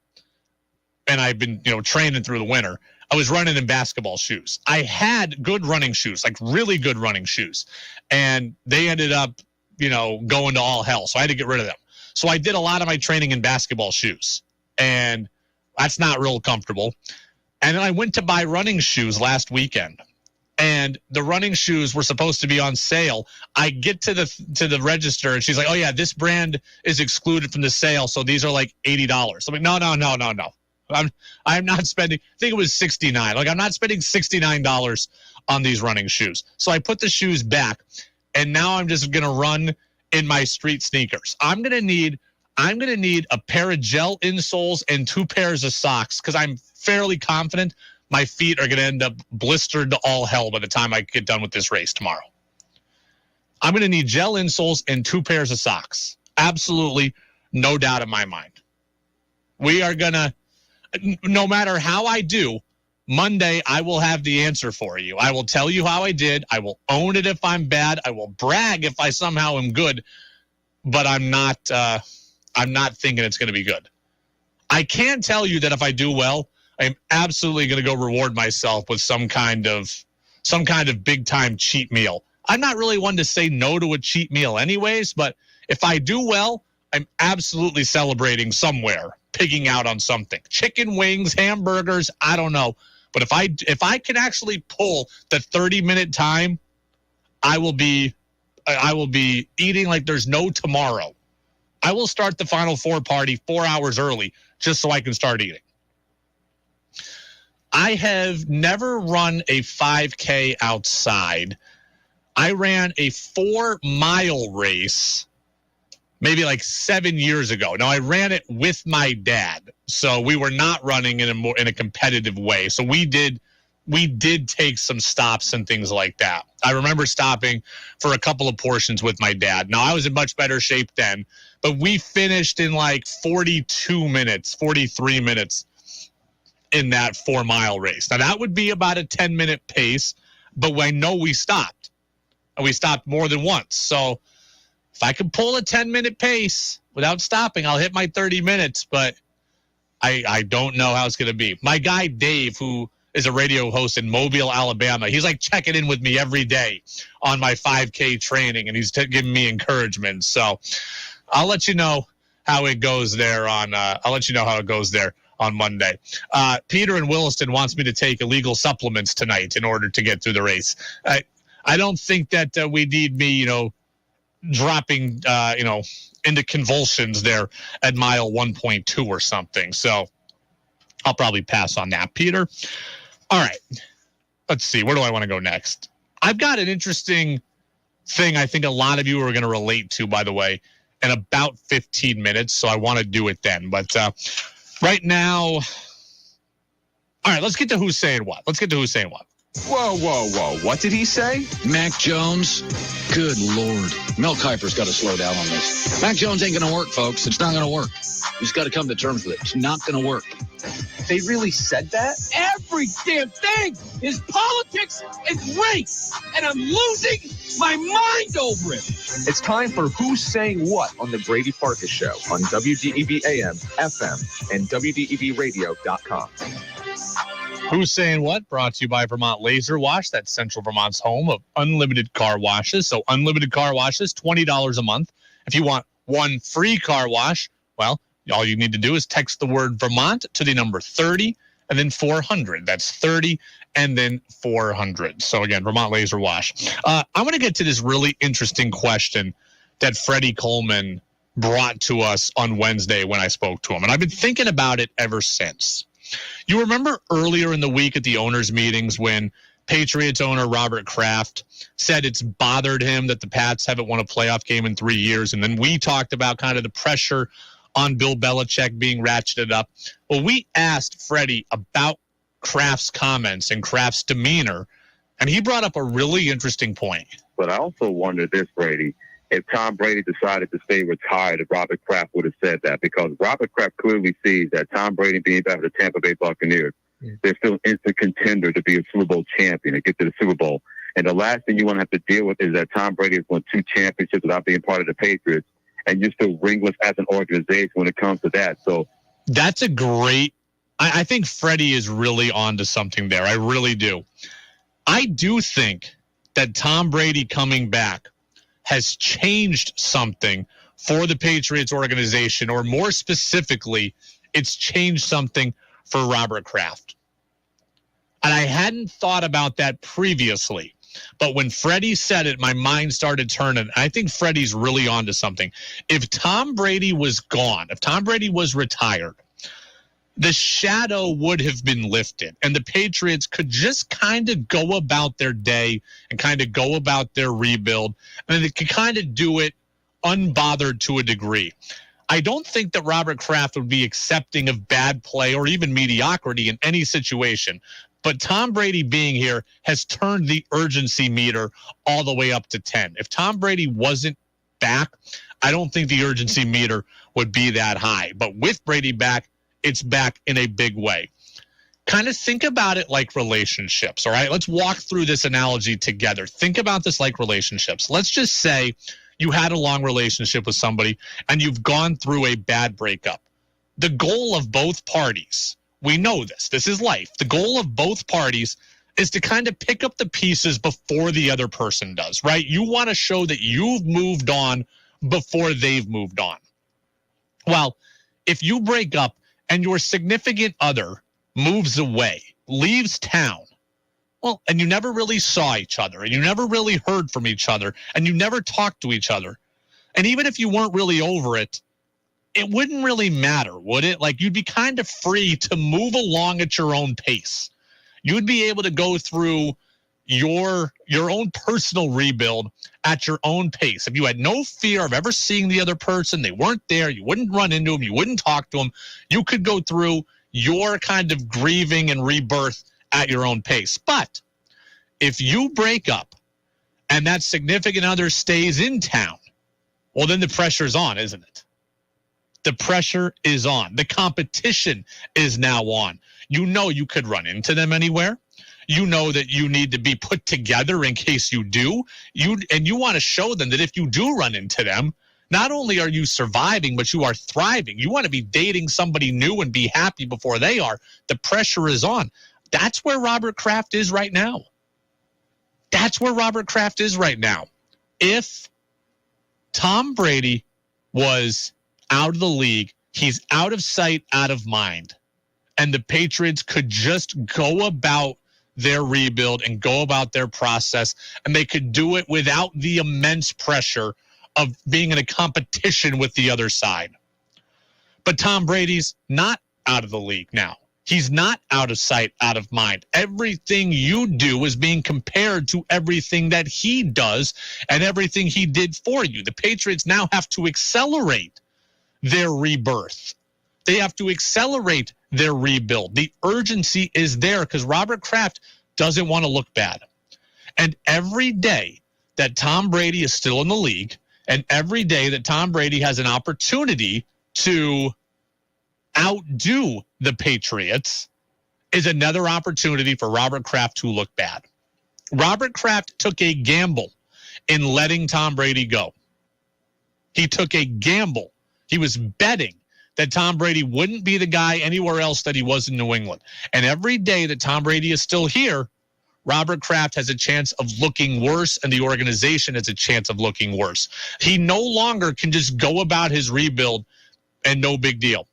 and I've been, training through the winter, I was running in basketball shoes. I had good running shoes, like really good running shoes. And they ended up, going to all hell. So I had to get rid of them. So I did a lot of my training in basketball shoes. And that's not real comfortable. And then I went to buy running shoes last weekend. And the running shoes were supposed to be on sale. I get to the register, and she's like, "Oh yeah, this brand is excluded from the sale, so these are like $80." I'm like, no. I'm not spending. I think it was $69. Like, I'm not spending $69 on these running shoes. So I put the shoes back, and now I'm just gonna run in my street sneakers. I'm gonna need a pair of gel insoles and 2 pairs of socks because I'm fairly confident my feet are going to end up blistered to all hell by the time I get done with this race tomorrow. I'm going to need gel insoles and 2 pairs of socks. Absolutely no doubt in my mind. We are going to, no matter how I do, Monday I will have the answer for you. I will tell you how I did. I will own it if I'm bad. I will brag if I somehow am good. But I'm not thinking it's going to be good. I can tell you that if I do well, I'm absolutely going to go reward myself with some kind of big time cheat meal. I'm not really one to say no to a cheat meal anyways, but if I do well, I'm absolutely celebrating somewhere, pigging out on something. Chicken wings, hamburgers, I don't know. But if I can actually pull the 30-minute time, I will be eating like there's no tomorrow. I will start the Final Four party 4 hours early just so I can start eating. I have never run a 5K outside. I ran a 4-mile race maybe like 7 years ago. Now, I ran it with my dad, so we were not running in a competitive way. So we did take some stops and things like that. I remember stopping for a couple of portions with my dad. Now, I was in much better shape then, but we finished in like 42 minutes, 43 minutes in that 4-mile race. Now, that would be about a 10-minute pace, but I know we stopped. And we stopped more than once. So if I can pull a 10-minute pace without stopping, I'll hit my 30 minutes, but I don't know how it's going to be. My guy, Dave, who is a radio host in Mobile, Alabama, he's like checking in with me every day on my 5K training, and he's giving me encouragement. So I'll let you know how it goes there on Monday. Peter in Williston wants me to take illegal supplements tonight in order to get through the race. I don't think that we need me, dropping, into convulsions there at mile 1.2 or something. So I'll probably pass on that, Peter. All right. Let's see. Where do I want to go next? I've got an interesting thing I think a lot of you are going to relate to, by the way, in about 15 minutes. So I want to do it then. But right now, all right, let's get to who's saying what. Whoa. What did he say? Mac Jones? Good Lord. Mel Kiper's got to slow down on this. Mac Jones ain't going to work, folks. It's not going to work. He's got to come to terms with it. It's not going to work. They really said that? Every damn thing is politics and race, and I'm losing my mind over it. It's time for Who's Saying What on the Brady Farkas Show on WDEV AM, FM, and WDEVradio.com. Who's Saying What? Brought to you by Vermont Laser Wash. That's Central Vermont's home of unlimited car washes. So unlimited car washes, $20 a month. If you want one free car wash, well, all you need to do is text the word Vermont to the number 30 and then 400. That's 30 and then 400. So again, Vermont Laser Wash. I want to get to this really interesting question that Freddie Coleman brought to us on Wednesday when I spoke to him. And I've been thinking about it ever since. You remember earlier in the week at the owners' meetings when Patriots owner Robert Kraft said it's bothered him that the Pats haven't won a playoff game in 3 years. And then we talked about kind of the pressure on Bill Belichick being ratcheted up. Well, we asked Freddie about Kraft's comments and Kraft's demeanor, and he brought up a really interesting point. But I also wonder this, Brady. if Tom Brady decided to stay retired, if Robert Kraft would have said that, because Robert Kraft clearly sees that Tom Brady being back with the Tampa Bay Buccaneers, they're still an instant contender to be a Super Bowl champion and get to the Super Bowl. And the last thing you want to have to deal with is that Tom Brady has won 2 championships without being part of the Patriots, and you're still ringless as an organization when it comes to that. So that's a great. I think Freddie is really onto something there. I really do. I do think that Tom Brady coming back has changed something for the Patriots organization, or more specifically, it's changed something for Robert Kraft. And I hadn't thought about that previously, but when Freddie said it, my mind started turning. I think Freddie's really onto something. If Tom Brady was gone, if Tom Brady was retired, the shadow would have been lifted, and the Patriots could just kind of go about their day and kind of go about their rebuild, and they could kind of do it unbothered to a degree. I don't think that Robert Kraft would be accepting of bad play or even mediocrity in any situation, but Tom Brady being here has turned the urgency meter all the way up to 10. If Tom Brady wasn't back, I don't think the urgency meter would be that high, but with Brady back, it's back in a big way. Kind of think about it like relationships, all right? Let's walk through this analogy together. Think about this like relationships. Let's just say you had a long relationship with somebody and you've gone through a bad breakup. The goal of both parties, we know this is life. The goal of both parties is to kind of pick up the pieces before the other person does, right? You want to show that you've moved on before they've moved on. Well, if you break up and your significant other moves away, leaves town, well, and you never really saw each other, and you never really heard from each other, and you never talked to each other, and even if you weren't really over it, it wouldn't really matter, would it? Like, you'd be kind of free to move along at your own pace. You'd be able to go through your own personal rebuild at your own pace. If you had no fear of ever seeing the other person, they weren't there, you wouldn't run into them, you wouldn't talk to them, you could go through your kind of grieving and rebirth at your own pace. But if you break up and that significant other stays in town, well, then the pressure's on, isn't it? The pressure is on. The competition is now on. You know you could run into them anywhere. You know that you need to be put together in case you do. You want to show them that if you do run into them, not only are you surviving, but you are thriving. You want to be dating somebody new and be happy before they are. The pressure is on. That's where Robert Kraft is right now. That's where Robert Kraft is right now. If Tom Brady was out of the league, he's out of sight, out of mind, and the Patriots could just go about their rebuild and go about their process, and they could do it without the immense pressure of being in a competition with the other side. But Tom Brady's not out of the league now. He's not out of sight, out of mind. Everything you do is being compared to everything that he does and everything he did for you. The Patriots now have to accelerate their rebirth. They have to accelerate their rebuild. The urgency is there because Robert Kraft doesn't want to look bad. And every day that Tom Brady is still in the league, and every day that Tom Brady has an opportunity to outdo the Patriots, is another opportunity for Robert Kraft to look bad. Robert Kraft took a gamble in letting Tom Brady go. He took a gamble. He was betting that Tom Brady wouldn't be the guy anywhere else that he was in New England. And every day that Tom Brady is still here, Robert Kraft has a chance of looking worse, and the organization has a chance of looking worse. He no longer can just go about his rebuild and no big deal.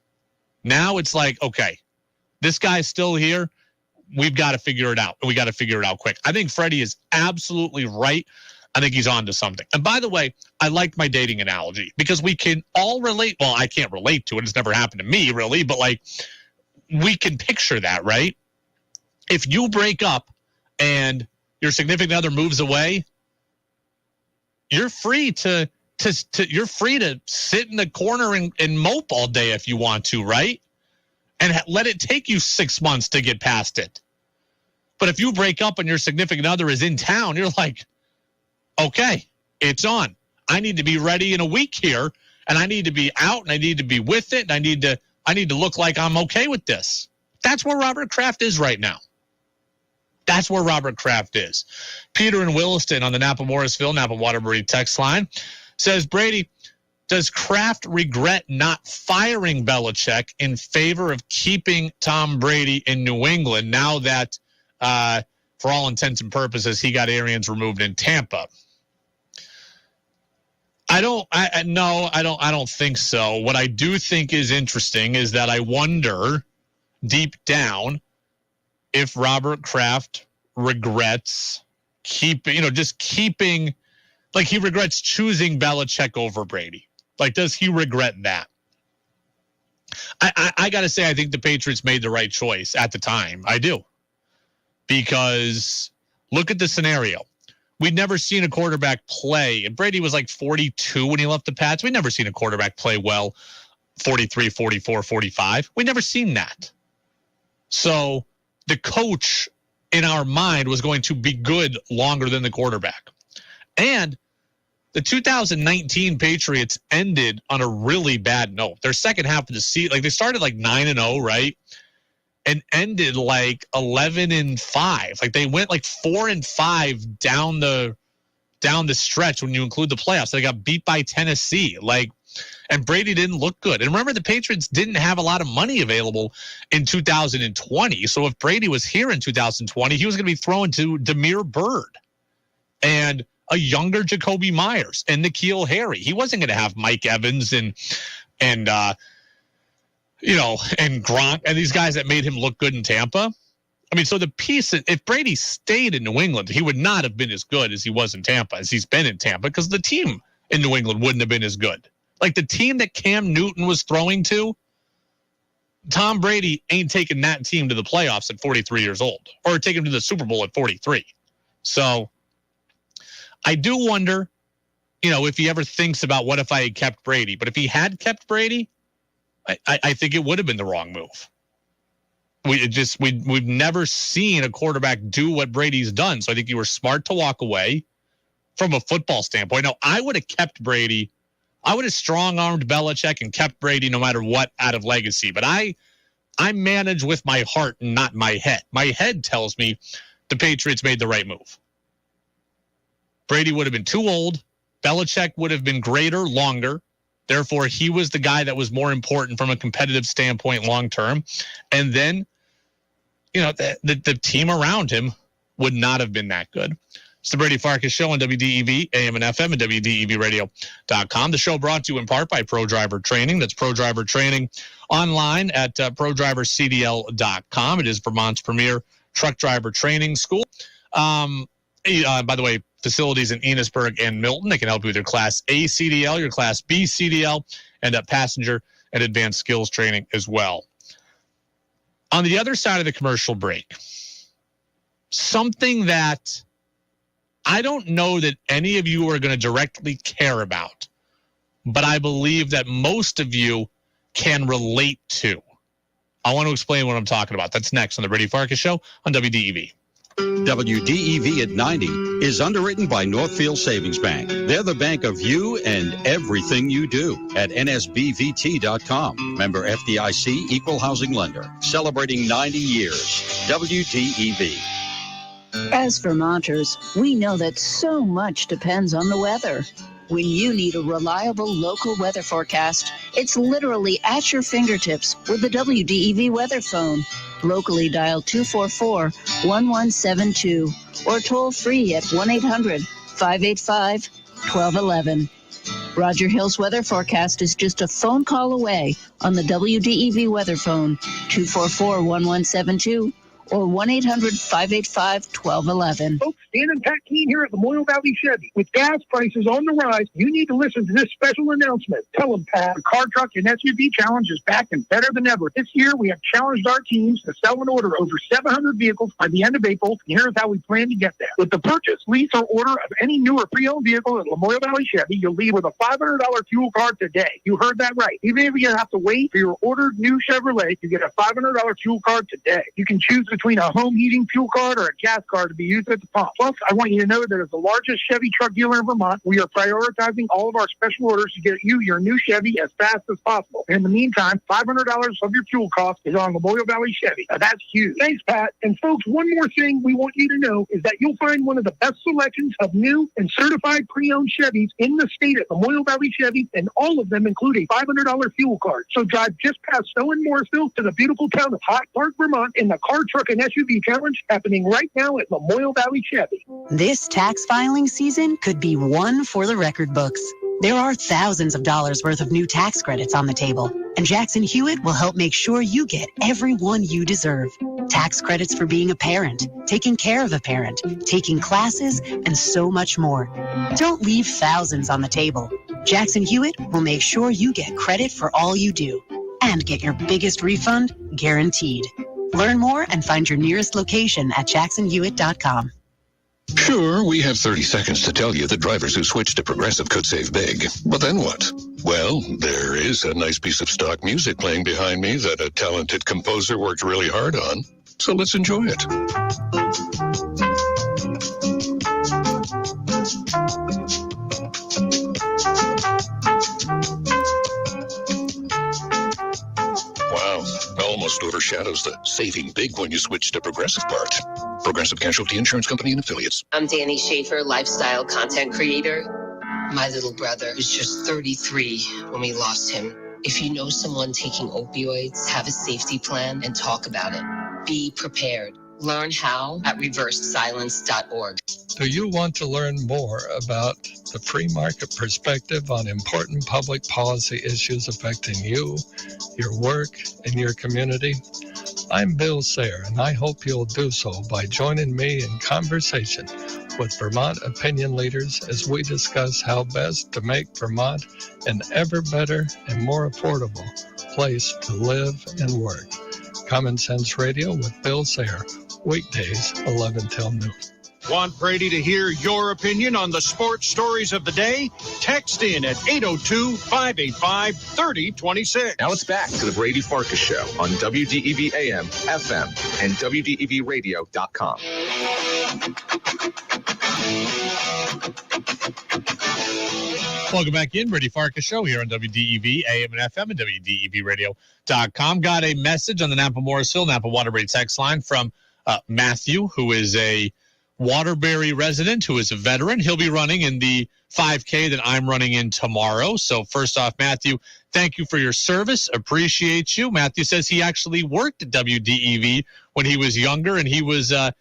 Now it's like, okay, this guy's still here. We've got to figure it out, and we got to figure it out quick. I think Freddie is absolutely right. I think he's on to something. And by the way, I like my dating analogy because we can all relate. Well, I can't relate to it. It's never happened to me, really. But, like, we can picture that, right? If you break up and your significant other moves away, you're free to you're free to sit in the corner and mope all day if you want to, right? And let it take you 6 months to get past it. But if you break up and your significant other is in town, you're like, okay, it's on. I need to be ready in a week here, and I need to be out, and I need to be with it, and I need to look like I'm okay with this. That's where Robert Kraft is right now. That's where Robert Kraft is. Peter in Williston on the Napa-Morrisville, Napa-Waterbury text line says, Brady, does Kraft regret not firing Belichick in favor of keeping Tom Brady in New England now that, for all intents and purposes, he got Arians removed in Tampa? I don't think so. What I do think is interesting is that I wonder deep down if Robert Kraft regrets keeping, like he regrets choosing Belichick over Brady. Like, does he regret that? I got to say, I think the Patriots made the right choice at the time. I do. Because look at the scenario. We'd never seen a quarterback play, and Brady was like 42 when he left the Pats. We'd never seen a quarterback play well 43, 44, 45. We'd never seen that. So the coach in our mind was going to be good longer than the quarterback. And the 2019 Patriots ended on a really bad note. Their second half of the season, like they started like 9-0, right? And ended like 11-5. Like they went like 4-5 down the stretch when you include the playoffs. They got beat by Tennessee. And Brady didn't look good. And remember, the Patriots didn't have a lot of money available in 2020. So if Brady was here in 2020, he was going to be thrown to Damiere Byrd and a younger Jacoby Myers and N'Keal Harry. He wasn't going to have Mike Evans and Gronk and these guys that made him look good in Tampa. I mean, so the piece, if Brady stayed in New England, he would not have been as good as he was in Tampa, as he's been in Tampa, because the team in New England wouldn't have been as good. Like the team that Cam Newton was throwing to, Tom Brady ain't taking that team to the playoffs at 43 years old or taking him to the Super Bowl at 43. So I do wonder, if he ever thinks about what if I had kept Brady. But if he had kept Brady, I think it would have been the wrong move. We've never seen a quarterback do what Brady's done. So I think you were smart to walk away from a football standpoint. Now, I would have kept Brady. I would have strong-armed Belichick and kept Brady no matter what out of legacy. But I manage with my heart and not my head. My head tells me the Patriots made the right move. Brady would have been too old. Belichick would have been greater, longer. Therefore, he was the guy that was more important from a competitive standpoint long-term. And then, the team around him would not have been that good. It's the Brady Farkas Show on WDEV, AM and FM, and WDEVradio.com. The show brought to you in part by Pro Driver Training. That's Pro Driver Training online at ProDriverCDL.com. It is Vermont's premier truck driver training school. By the way, facilities in Enosburg and Milton. They can help you with your Class A CDL, your Class B CDL, and passenger and advanced skills training as well. On the other side of the commercial break, something that I don't know that any of you are going to directly care about, but I believe that most of you can relate to. I want to explain what I'm talking about. That's next on the Brady Farkas Show on WDEV. WDEV at 90 is underwritten by Northfield Savings Bank. They're the bank of you and everything you do at nsbvt.com. Member FDIC, equal housing lender. Celebrating 90 years. WDEV. As Vermonters, we know that so much depends on the weather. When you need a reliable local weather forecast, it's literally at your fingertips with the WDEV weather phone. Locally dial 244-1172 or toll free at 1-800-585-1211. Roger Hill's weather forecast is just a phone call away on the WDEV weather phone, 244-1172 or 1-800-585-1211. Folks, Dan and Pat Keene here at Lamoille Valley Chevy. With gas prices on the rise, you need to listen to this special announcement. Tell them, Pat, the car, truck, and SUV challenge is back and better than ever. This year, we have challenged our teams to sell and order over 700 vehicles by the end of April, and here's how we plan to get there. With the purchase, lease, or order of any new or pre-owned vehicle at Lamoille Valley Chevy, you'll leave with a $500 fuel card today. You heard that right. Even if you have to wait for your ordered new Chevrolet, you get a $500 fuel card today. You can choose between a home heating fuel card or a gas card to be used at the pump. Plus, I want you to know that as the largest Chevy truck dealer in Vermont, we are prioritizing all of our special orders to get you your new Chevy as fast as possible. In the meantime, $500 of your fuel cost is on Memorial Valley Chevy. Now, that's huge. Thanks, Pat. And folks, one more thing we want you to know is that you'll find one of the best selections of new and certified pre-owned Chevys in the state at Memorial Valley Chevy, and all of them include a $500 fuel card. So drive just past Stowe and Morrisville to the beautiful town of Hot Park, Vermont, in the Car, Truck, and SUV Challenge happening right now at Memorial Valley Chevy. This tax filing season could be one for the record books. There are thousands of dollars worth of new tax credits on the table, and Jackson Hewitt will help make sure you get every one you deserve. Tax credits for being a parent, taking care of a parent, taking classes, and so much more. Don't leave thousands on the table. Jackson Hewitt will make sure you get credit for all you do and get your biggest refund guaranteed. Learn more and find your nearest location at jacksonhewitt.com. Sure, we have 30 seconds to tell you that drivers who switch to Progressive could save big. But then what? Well, there is a nice piece of stock music playing behind me that a talented composer worked really hard on. So let's enjoy it. Wow, almost overshadows the saving big when you switch to Progressive part. Progressive Casualty Insurance Company and Affiliates. I'm Danny Schaefer, lifestyle content creator. My little brother was just 33 when we lost him. If you know someone taking opioids, have a safety plan and talk about it. Be prepared. Learn how at reversedsilence.org. Do you want to learn more about the free market perspective on important public policy issues affecting you, your work, and your community? I'm Bill Sayre, and I hope you'll do so by joining me in conversation with Vermont opinion leaders as we discuss how best to make Vermont an ever better and more affordable place to live and work. Common Sense Radio with Bill Sayre, weekdays 11 till noon. Want Brady to hear your opinion on the sports stories of the day? Text in at 802-585-3026. Now it's back to the Brady Farkas Show on WDEV AM, FM, and WDEVradio.com. Welcome back in. Brady Farkas Show here on WDEV, AM and FM, and WDEVradio.com. Got a message on the Napa Morrisville, Napa Waterbury text line from Matthew, who is a Waterbury resident, who is a veteran. He'll be running in the 5K that I'm running in tomorrow. So first off, Matthew, thank you for your service. Appreciate you. Matthew says he actually worked at WDEV when he was younger, and he was an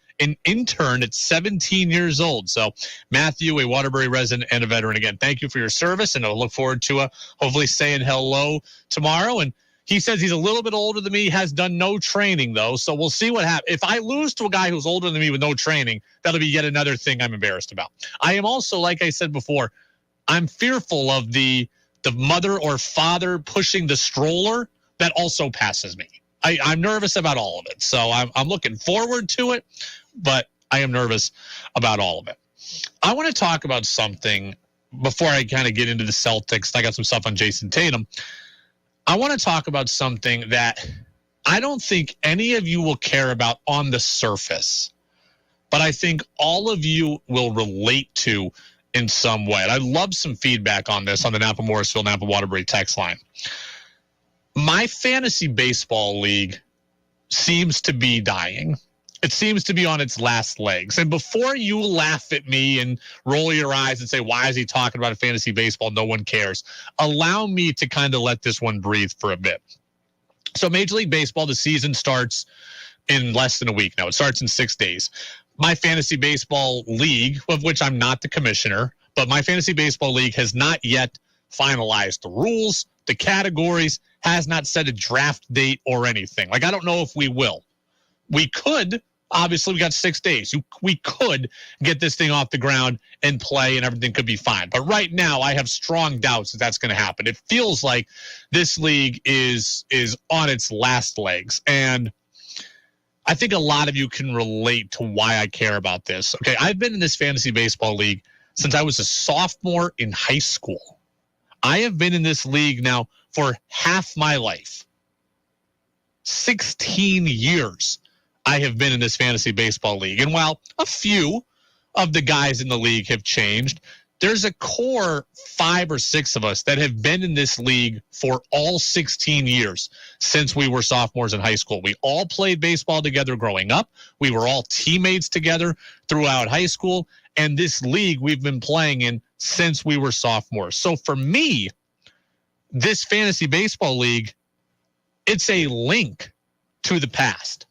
intern at 17 years old. So Matthew, a Waterbury resident and a veteran, again, thank you for your service, and I'll look forward to hopefully saying hello tomorrow. And he says he's a little bit older than me, has done no training, though, so we'll see what happens. If I lose to a guy who's older than me with no training, that'll be yet another thing I'm embarrassed about. I am also, like I said before, I'm fearful of the mother or father pushing the stroller. That also passes me. I'm nervous about all of it, so I'm looking forward to it, but I am nervous about all of it. I want to talk about something before I kind of get into the Celtics. I got some stuff on Jason Tatum. I want to talk about something that I don't think any of you will care about on the surface, but I think all of you will relate to in some way. And I'd love some feedback on this on the Napa Morrisville, Napa Waterbury text line. My fantasy baseball league seems to be dying. It seems to be on its last legs. And before you laugh at me and roll your eyes and say, why is he talking about fantasy baseball? No one cares. Allow me to kind of let this one breathe for a bit. So Major League Baseball, the season starts in less than a week now. It starts in 6 days. My fantasy baseball league, of which I'm not the commissioner, but my fantasy baseball league has not yet finalized the rules, the categories, has not set a draft date or anything. Like, I don't know if we will. We could. Obviously, we got 6 days. We could get this thing off the ground and play, and everything could be fine. But right now, I have strong doubts that that's going to happen. It feels like this league is on its last legs. And I think a lot of you can relate to why I care about this. Okay, I've been in this fantasy baseball league since I was a sophomore in high school. I have been in this league now for half my life. 16 years I have been in this fantasy baseball league. And while a few of the guys in the league have changed, there's a core 5 or 6 of us that have been in this league for all 16 years since we were sophomores in high school. We all played baseball together growing up. We were all teammates together throughout high school. And this league we've been playing in since we were sophomores. So for me, this fantasy baseball league, it's a link to the past.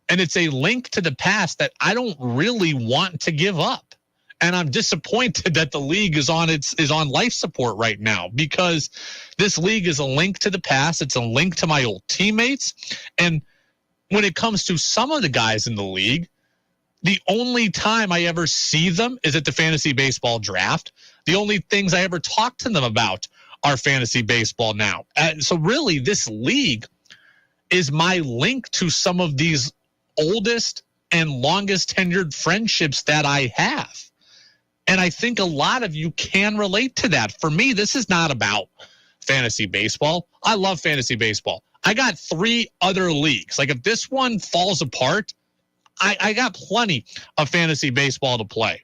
And it's a link to the past that I don't really want to give up. And I'm disappointed that the league is on life support right now, because this league is a link to the past. It's a link to my old teammates. And when it comes to some of the guys in the league, the only time I ever see them is at the fantasy baseball draft. The only things I ever talk to them about are fantasy baseball now. So really, this league is my link to some of these oldest and longest tenured friendships that I have. And I think a lot of you can relate to that. For me, this is not about fantasy baseball. I love fantasy baseball. I got 3 other leagues. Like, if this one falls apart, I got plenty of fantasy baseball to play.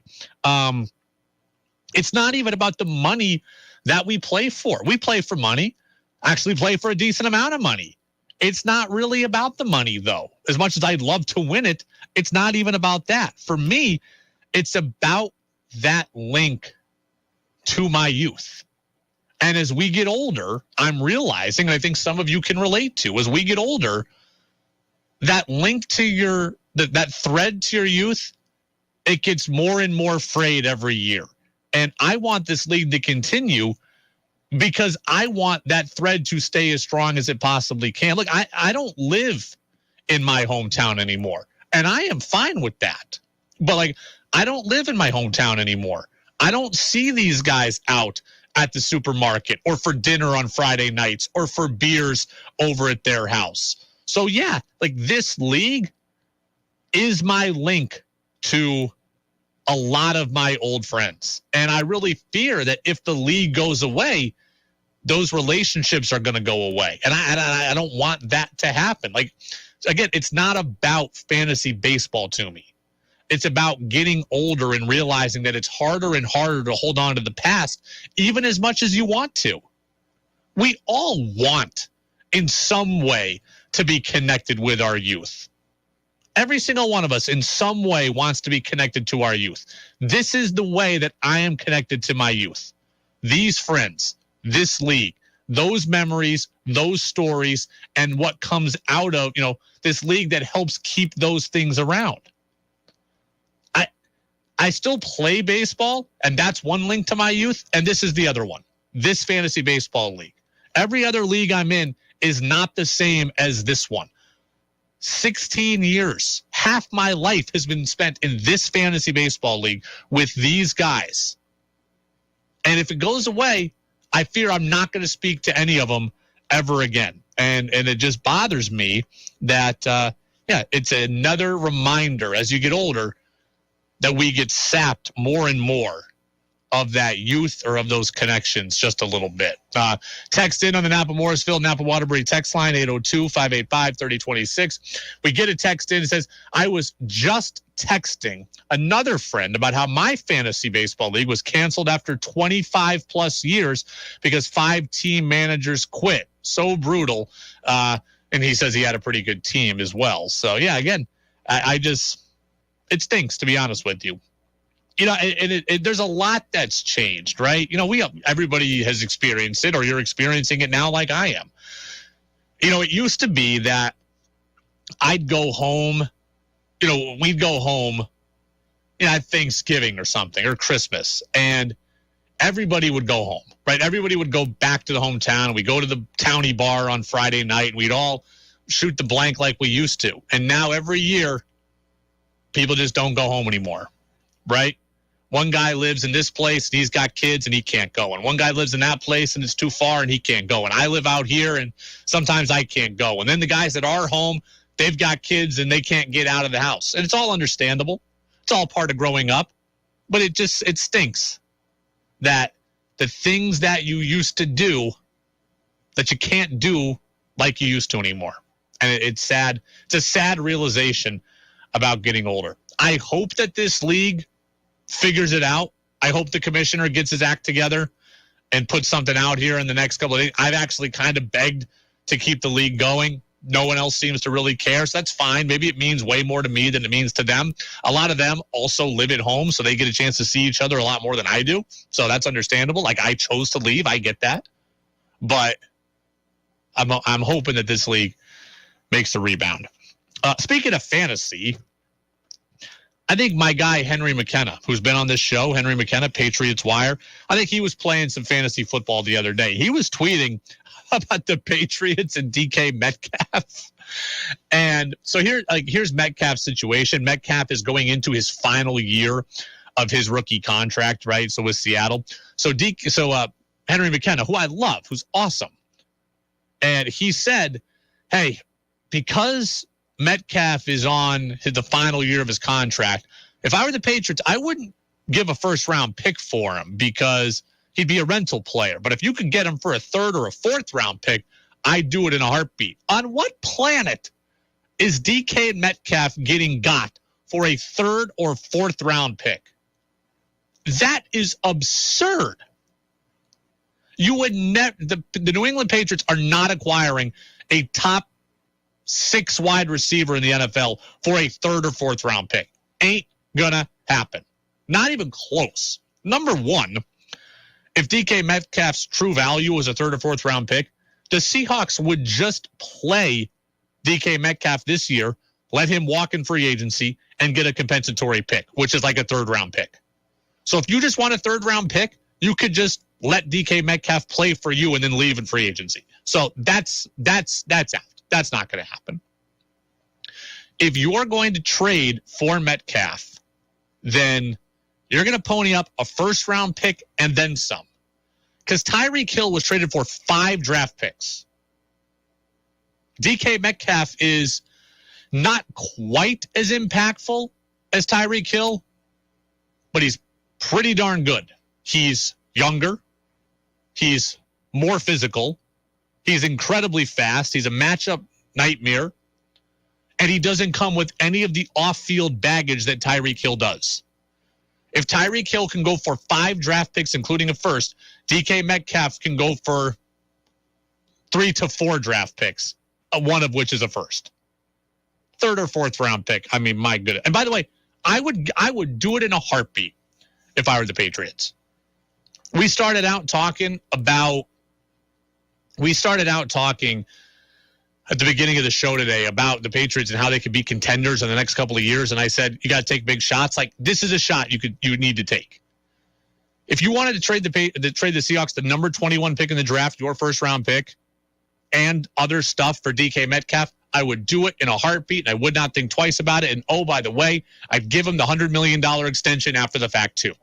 It's not even about the money that we play for. We play for money, actually play for a decent amount of money. It's not really about the money, though. As much as I'd love to win it, it's not even about that. For me, it's about that link to my youth. And as we get older, I'm realizing, and I think some of you can relate to, as we get older, that link to that thread to your youth, it gets more and more frayed every year. And I want this league to continue because I want that thread to stay as strong as it possibly can. Look, I don't live in my hometown anymore, and I am fine with that. But, like, I don't live in my hometown anymore. I don't see these guys out at the supermarket or for dinner on Friday nights or for beers over at their house. So, yeah, like, this league is my link to a lot of my old friends. And I really fear that if the league goes away, those relationships are going to go away. And I don't want that to happen. Like, again, it's not about fantasy baseball to me. It's about getting older and realizing that it's harder and harder to hold on to the past, even as much as you want to. We all want, in some way, to be connected with our youth. Every single one of us, in some way, wants to be connected to our youth. This is the way that I am connected to my youth. These friends, this league, those memories, those stories, and what comes out of, this league that helps keep those things around. I still play baseball, and that's one link to my youth, and this is the other one, this fantasy baseball league. Every other league I'm in is not the same as this one. 16 years, half my life has been spent in this fantasy baseball league with these guys. And if it goes away, I fear I'm not going to speak to any of them ever again. And it just bothers me that, it's another reminder as you get older that we get sapped more and more of that youth or of those connections just a little bit. Text in on the Napa Morrisville, Napa Waterbury text line, 802-585-3026. We get a text in. It says, I was just texting another friend about how my fantasy baseball league was canceled after 25 plus years because 5 team managers quit. So brutal. And he says he had a pretty good team as well. So, yeah, again, it stinks, to be honest with you. There's a lot that's changed, right? Everybody has experienced it, or you're experiencing it now like I am. It used to be that I'd go home, we'd go home, at Thanksgiving or something, or Christmas, and everybody would go home, right? Everybody would go back to the hometown. We'd go to the towny bar on Friday night, and we'd all shoot the blank like we used to. And now every year, people just don't go home anymore, right? One guy lives in this place, and he's got kids, and he can't go. And one guy lives in that place, and it's too far, and he can't go. And I live out here, and sometimes I can't go. And then the guys that are home, they've got kids, and they can't get out of the house. And it's all understandable. It's all part of growing up. But it stinks that the things that you used to do that you can't do like you used to anymore. And it's sad. It's a sad realization about getting older. I hope that this league figures it out. I hope the commissioner gets his act together and puts something out here in the next couple of days. I've actually kind of begged to keep the league going. No one else seems to really care, so that's fine. Maybe it means way more to me than it means to them. A lot of them also live at home, so they get a chance to see each other a lot more than I do. So that's understandable. Like, I chose to leave. I get that. But I'm hoping that this league makes the rebound. Speaking of fantasy, I think my guy, Henry McKenna, who's been on this show, Henry McKenna, Patriots Wire, I think he was playing some fantasy football the other day. He was tweeting about the Patriots and DK Metcalf. And so here's Metcalf's situation. Metcalf is going into his final year of his rookie contract, right? So with Seattle. So Henry McKenna, who I love, who's awesome. And he said, hey, because Metcalf is on the final year of his contract, if I were the Patriots, I wouldn't give a first-round pick for him because he'd be a rental player. But if you could get him for a third or a fourth-round pick, I'd do it in a heartbeat. On what planet is DK Metcalf getting got for a third or fourth-round pick? That is absurd. You would never. The New England Patriots are not acquiring a top 6 wide receiver in the NFL for a third or fourth round pick. Ain't gonna happen. Not even close. Number one, if DK Metcalf's true value was a third or fourth round pick, the Seahawks would just play DK Metcalf this year, let him walk in free agency, and get a compensatory pick, which is like a third round pick. So if you just want a third round pick, you could just let DK Metcalf play for you and then leave in free agency. So that's out. That's not going to happen. If you are going to trade for Metcalf, then you're going to pony up a first-round pick and then some. Because Tyreek Hill was traded for 5 draft picks. DK Metcalf is not quite as impactful as Tyreek Hill, but he's pretty darn good. He's younger. He's more physical. He's incredibly fast. He's a matchup nightmare. And he doesn't come with any of the off-field baggage that Tyreek Hill does. If Tyreek Hill can go for 5 draft picks, including a first, DK Metcalf can go for 3 to 4 draft picks, one of which is a first. Third or fourth round pick. I mean, my goodness. And by the way, I would do it in a heartbeat if I were the Patriots. We started out talking at the beginning of the show today about the Patriots and how they could be contenders in the next couple of years. And I said, you got to take big shots. Like, this is a shot you need to take. If you wanted to trade the Seahawks, the number 21 pick in the draft, your first round pick, and other stuff for DK Metcalf, I would do it in a heartbeat. And I would not think twice about it. And oh, by the way, I'd give him the $100 million extension after the fact too.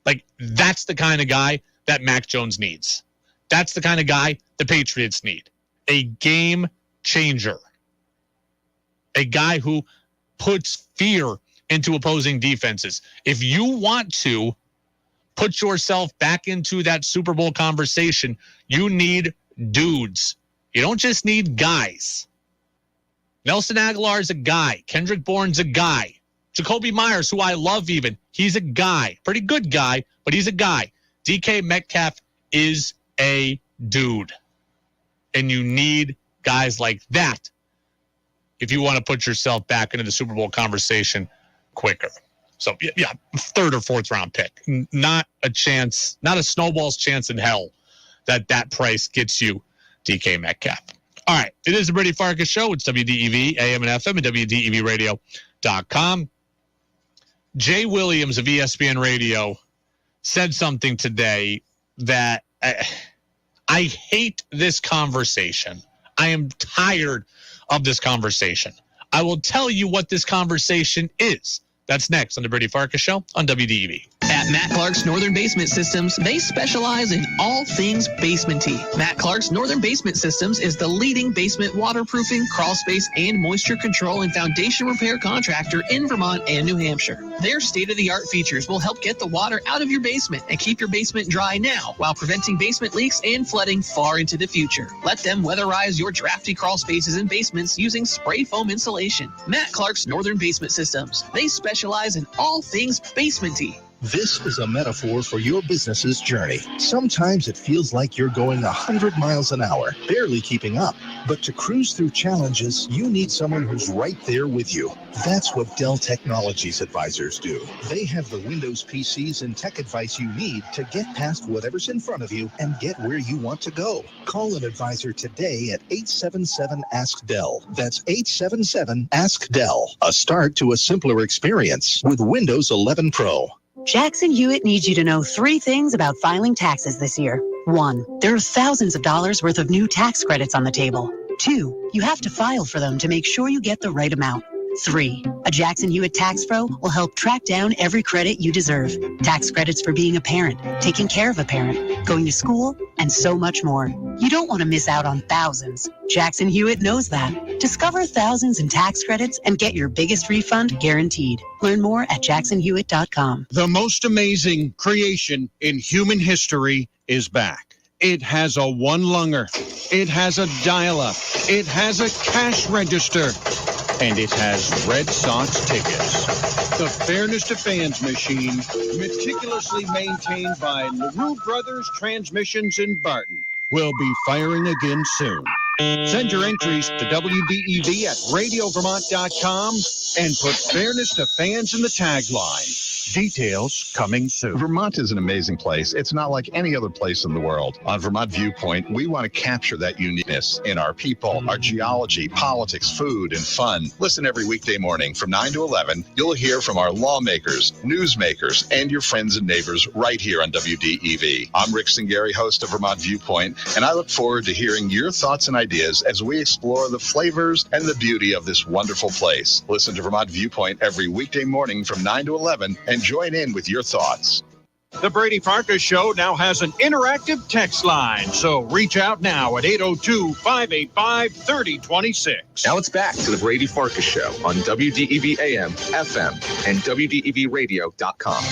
Like, that's the kind of guy that Mac Jones needs. That's the kind of guy the Patriots need. A game changer. A guy who puts fear into opposing defenses. If you want to put yourself back into that Super Bowl conversation, you need dudes. You don't just need guys. Nelson Aguilar is a guy. Kendrick Bourne's a guy. Jacoby Myers, who I love even, he's a guy. Pretty good guy, but he's a guy. DK Metcalf is a dude. And you need guys like that if you want to put yourself back into the Super Bowl conversation quicker. So, yeah, third or fourth round pick. Not a chance, not a snowball's chance in hell that price gets you DK Metcalf. All right, it is the Brady Farkas Show. It's WDEV, AM and FM, and WDEVradio.com. Jay Williams of ESPN Radio said something today that I hate this conversation. I am tired of this conversation. I will tell you what this conversation is. That's next on the Brady Farkas Show on WDEV. At Matt Clark's Northern Basement Systems, they specialize in all things basement-y. Matt Clark's Northern Basement Systems is the leading basement waterproofing, crawl space, and moisture control and foundation repair contractor in Vermont and New Hampshire. Their state-of-the-art features will help get the water out of your basement and keep your basement dry now while preventing basement leaks and flooding far into the future. Let them weatherize your drafty crawl spaces and basements using spray foam insulation. Matt Clark's Northern Basement Systems. They specialize in all things basement-y. This is a metaphor for your business's journey. Sometimes it feels like you're going 100 miles an hour, barely keeping up. But to cruise through challenges, you need someone who's right there with you. That's what Dell Technologies advisors do. They have the Windows PCs and tech advice you need to get past whatever's in front of you and get where you want to go. Call an advisor today at 877-ASK-DELL. That's 877-ASK-DELL. A start to a simpler experience with Windows 11 Pro. Jackson Hewitt needs you to know 3 things about filing taxes this year. 1, there are thousands of dollars worth of new tax credits on the table. 2, you have to file for them to make sure you get the right amount. 3, a Jackson Hewitt tax pro will help track down every credit you deserve. Tax credits for being a parent, taking care of a parent, going to school, and so much more. You don't want to miss out on thousands. Jackson Hewitt knows that. Discover thousands in tax credits and get your biggest refund guaranteed. Learn more at jacksonhewitt.com. The most amazing creation in human history is back. It has a one-lunger. It has a dial-up. It has a cash register. And it has Red Sox tickets. The Fairness to Fans machine, meticulously maintained by LaRue Brothers Transmissions in Barton, will be firing again soon. Send your entries to WDEV at radiovermont.com and put Fairness to Fans in the tagline. Details coming soon. Vermont is an amazing place. It's not like any other place in the world. On Vermont Viewpoint, we want to capture that uniqueness in our people, our geology, politics, food, and fun. Listen every weekday morning from 9 to 11. You'll hear from our lawmakers, newsmakers, and your friends and neighbors right here on WDEV. I'm Rick Singari, host of Vermont Viewpoint, and I look forward to hearing your thoughts and ideas as we explore the flavors and the beauty of this wonderful place. Listen to Vermont Viewpoint every weekday morning from 9 to 11 and join in with your thoughts. The Brady Farkas Show now has an interactive text line, so reach out now at 802-585-3026. Now it's back to the Brady Farkas Show on WDEV AM, FM, and WDEVradio.com.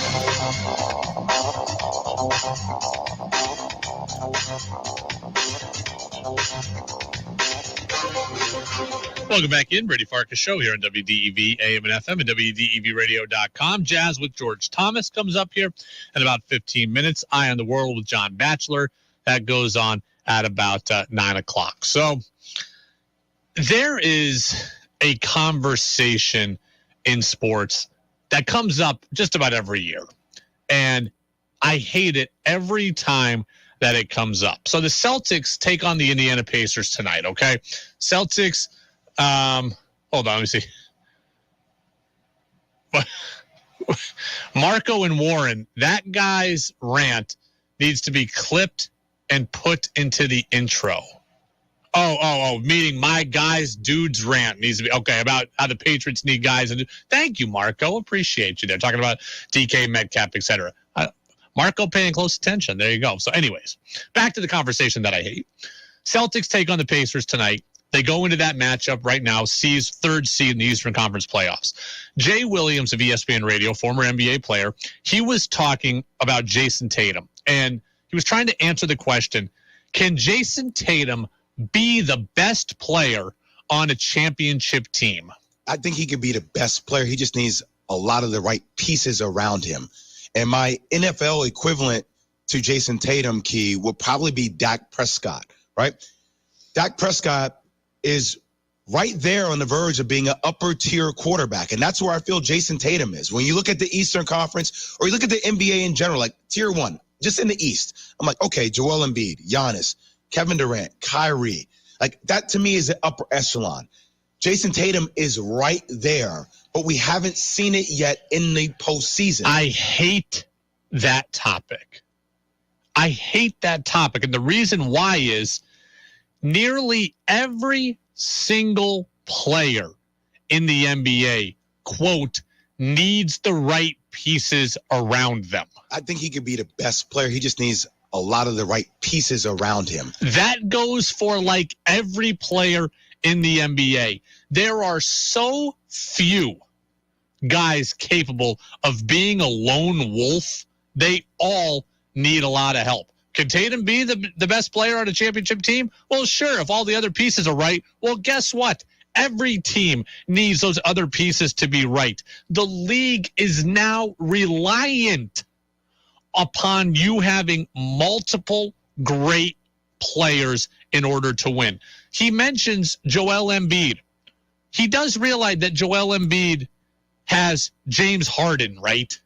Welcome back in. Brady Farkas Show here on WDEV AM and FM and WDEVradio.com. Jazz with George Thomas comes up here in about 15 minutes. Eye on the World with John Batchelor. That goes on at about 9 o'clock. So there is a conversation in sports that comes up just about every year. And I hate it every time that it comes up. So the Celtics take on the Indiana Pacers tonight, okay? Celtics, hold on, let me see. Marco and Warren, that guy's rant needs to be clipped and put into the intro. Meaning my guy's dude's rant needs to be, okay, about how the Patriots need guys. And thank you, Marco. Appreciate you there. Talking about DK Metcalf, etc. Marco paying close attention. There you go. So anyways, back to the conversation that I hate. Celtics take on the Pacers tonight. They go into that matchup right now, third seed in the Eastern Conference playoffs. Jay Williams of ESPN Radio, former NBA player, he was talking about Jason Tatum. And he was trying to answer the question, can Jason Tatum be the best player on a championship team? I think he could be the best player. He just needs a lot of the right pieces around him. And my NFL equivalent to Jason Tatum, Key, will probably be Dak Prescott, right? Dak Prescott is right there on the verge of being an upper-tier quarterback, and that's where I feel Jason Tatum is. When you look at the Eastern Conference, or you look at the NBA in general, like Tier 1, just in the East, I'm like, okay, Joel Embiid, Giannis, Kevin Durant, Kyrie. Like, that to me is the upper echelon. Jason Tatum is right there, but we haven't seen it yet in the postseason. I hate that topic. And the reason why is nearly every single player in the NBA, quote, needs the right pieces around them. I think he could be the best player. He just needs a lot of the right pieces around him. That goes for like every player in the NBA. There are so few guys capable of being a lone wolf. They all need a lot of help. Can Tatum be the best player on a championship team? Well, sure, if all the other pieces are right. Well, guess what? Every team needs those other pieces to be right. The league is now reliant upon you having multiple great players in order to win. He mentions Joel Embiid. He does realize that Joel Embiid has James Harden, right?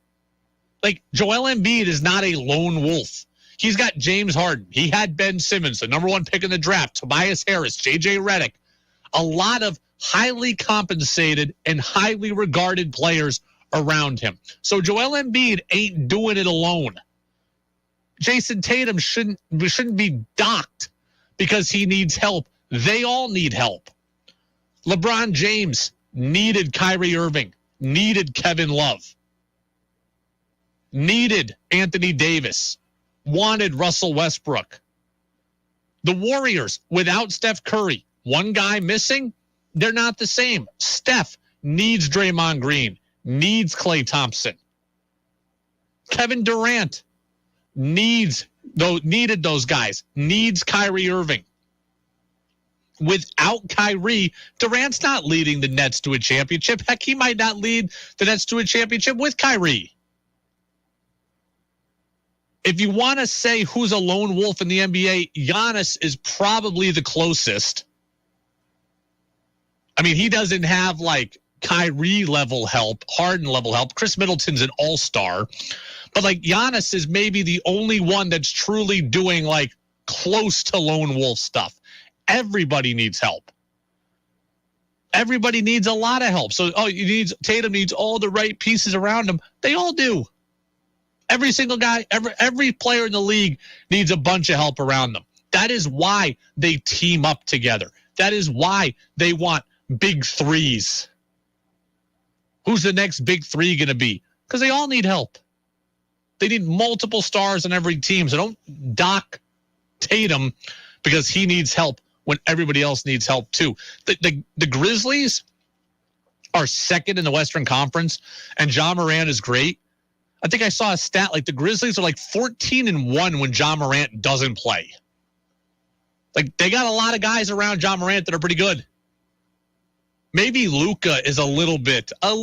Like, Joel Embiid is not a lone wolf. He's got James Harden. He had Ben Simmons, the number one pick in the draft, Tobias Harris, J.J. Redick. A lot of highly compensated and highly regarded players around him. So Joel Embiid ain't doing it alone. Jason Tatum shouldn't be docked because he needs help. They all need help. LeBron James needed Kyrie Irving, needed Kevin Love, needed Anthony Davis, wanted Russell Westbrook. The Warriors, without Steph Curry, one guy missing, they're not the same. Steph needs Draymond Green, needs Klay Thompson. Kevin Durant needed those guys, needs Kyrie Irving. Without Kyrie, Durant's not leading the Nets to a championship. Heck, he might not lead the Nets to a championship with Kyrie. If you want to say who's a lone wolf in the NBA, Giannis is probably the closest. I mean, he doesn't have like Kyrie level help, Harden level help. Chris Middleton's an all-star. But like Giannis is maybe the only one that's truly doing like close to lone wolf stuff. Everybody needs help. Everybody needs a lot of help. So Tatum needs all the right pieces around him. They all do. Every single guy, every player in the league needs a bunch of help around them. That is why they team up together. That is why they want big threes. Who's the next big three going to be? Because they all need help. They need multiple stars on every team. So don't dock Tatum because he needs help when everybody else needs help too. The Grizzlies are second in the Western Conference, and Ja Morant is great. I think I saw a stat like the Grizzlies are like 14-1 when Ja Morant doesn't play. Like, they got a lot of guys around Ja Morant that are pretty good. Maybe Luka is a little bit, in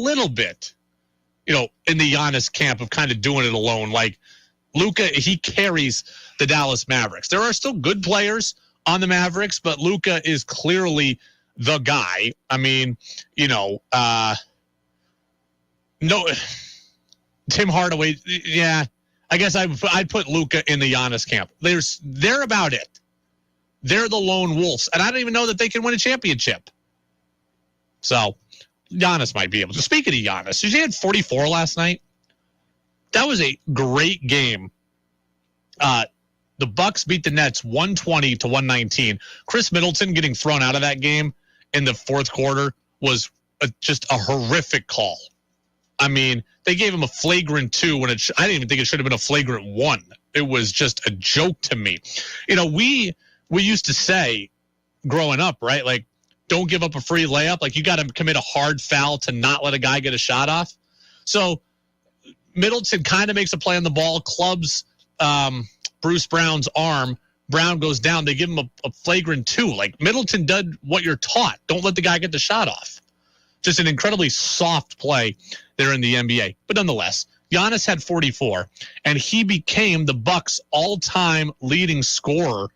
the Giannis camp of kind of doing it alone. Like, Luka, he carries the Dallas Mavericks. There are still good players on the Mavericks, but Luka is clearly the guy. I mean, Tim Hardaway, yeah, I guess I'd put Luka in the Giannis camp. They're about it. They're the lone wolves, and I don't even know that they can win a championship. So, Giannis might be able to. Speaking of Giannis, he had 44 last night. That was a great game. The Bucks beat the Nets 120-119. Chris Middleton getting thrown out of that game in the fourth quarter was just a horrific call. I mean, they gave him a flagrant 2 when I didn't even think it should have been a flagrant 1. It was just a joke to me. We used to say growing up, right? Like, don't give up a free layup. Like, you got to commit a hard foul to not let a guy get a shot off. So Middleton kind of makes a play on the ball, clubs Bruce Brown's arm. Brown goes down. They give him a flagrant 2. Like, Middleton did what you're taught. Don't let the guy get the shot off. Just an incredibly soft play there in the NBA. But nonetheless, Giannis had 44, and he became the Bucks' all-time leading scorer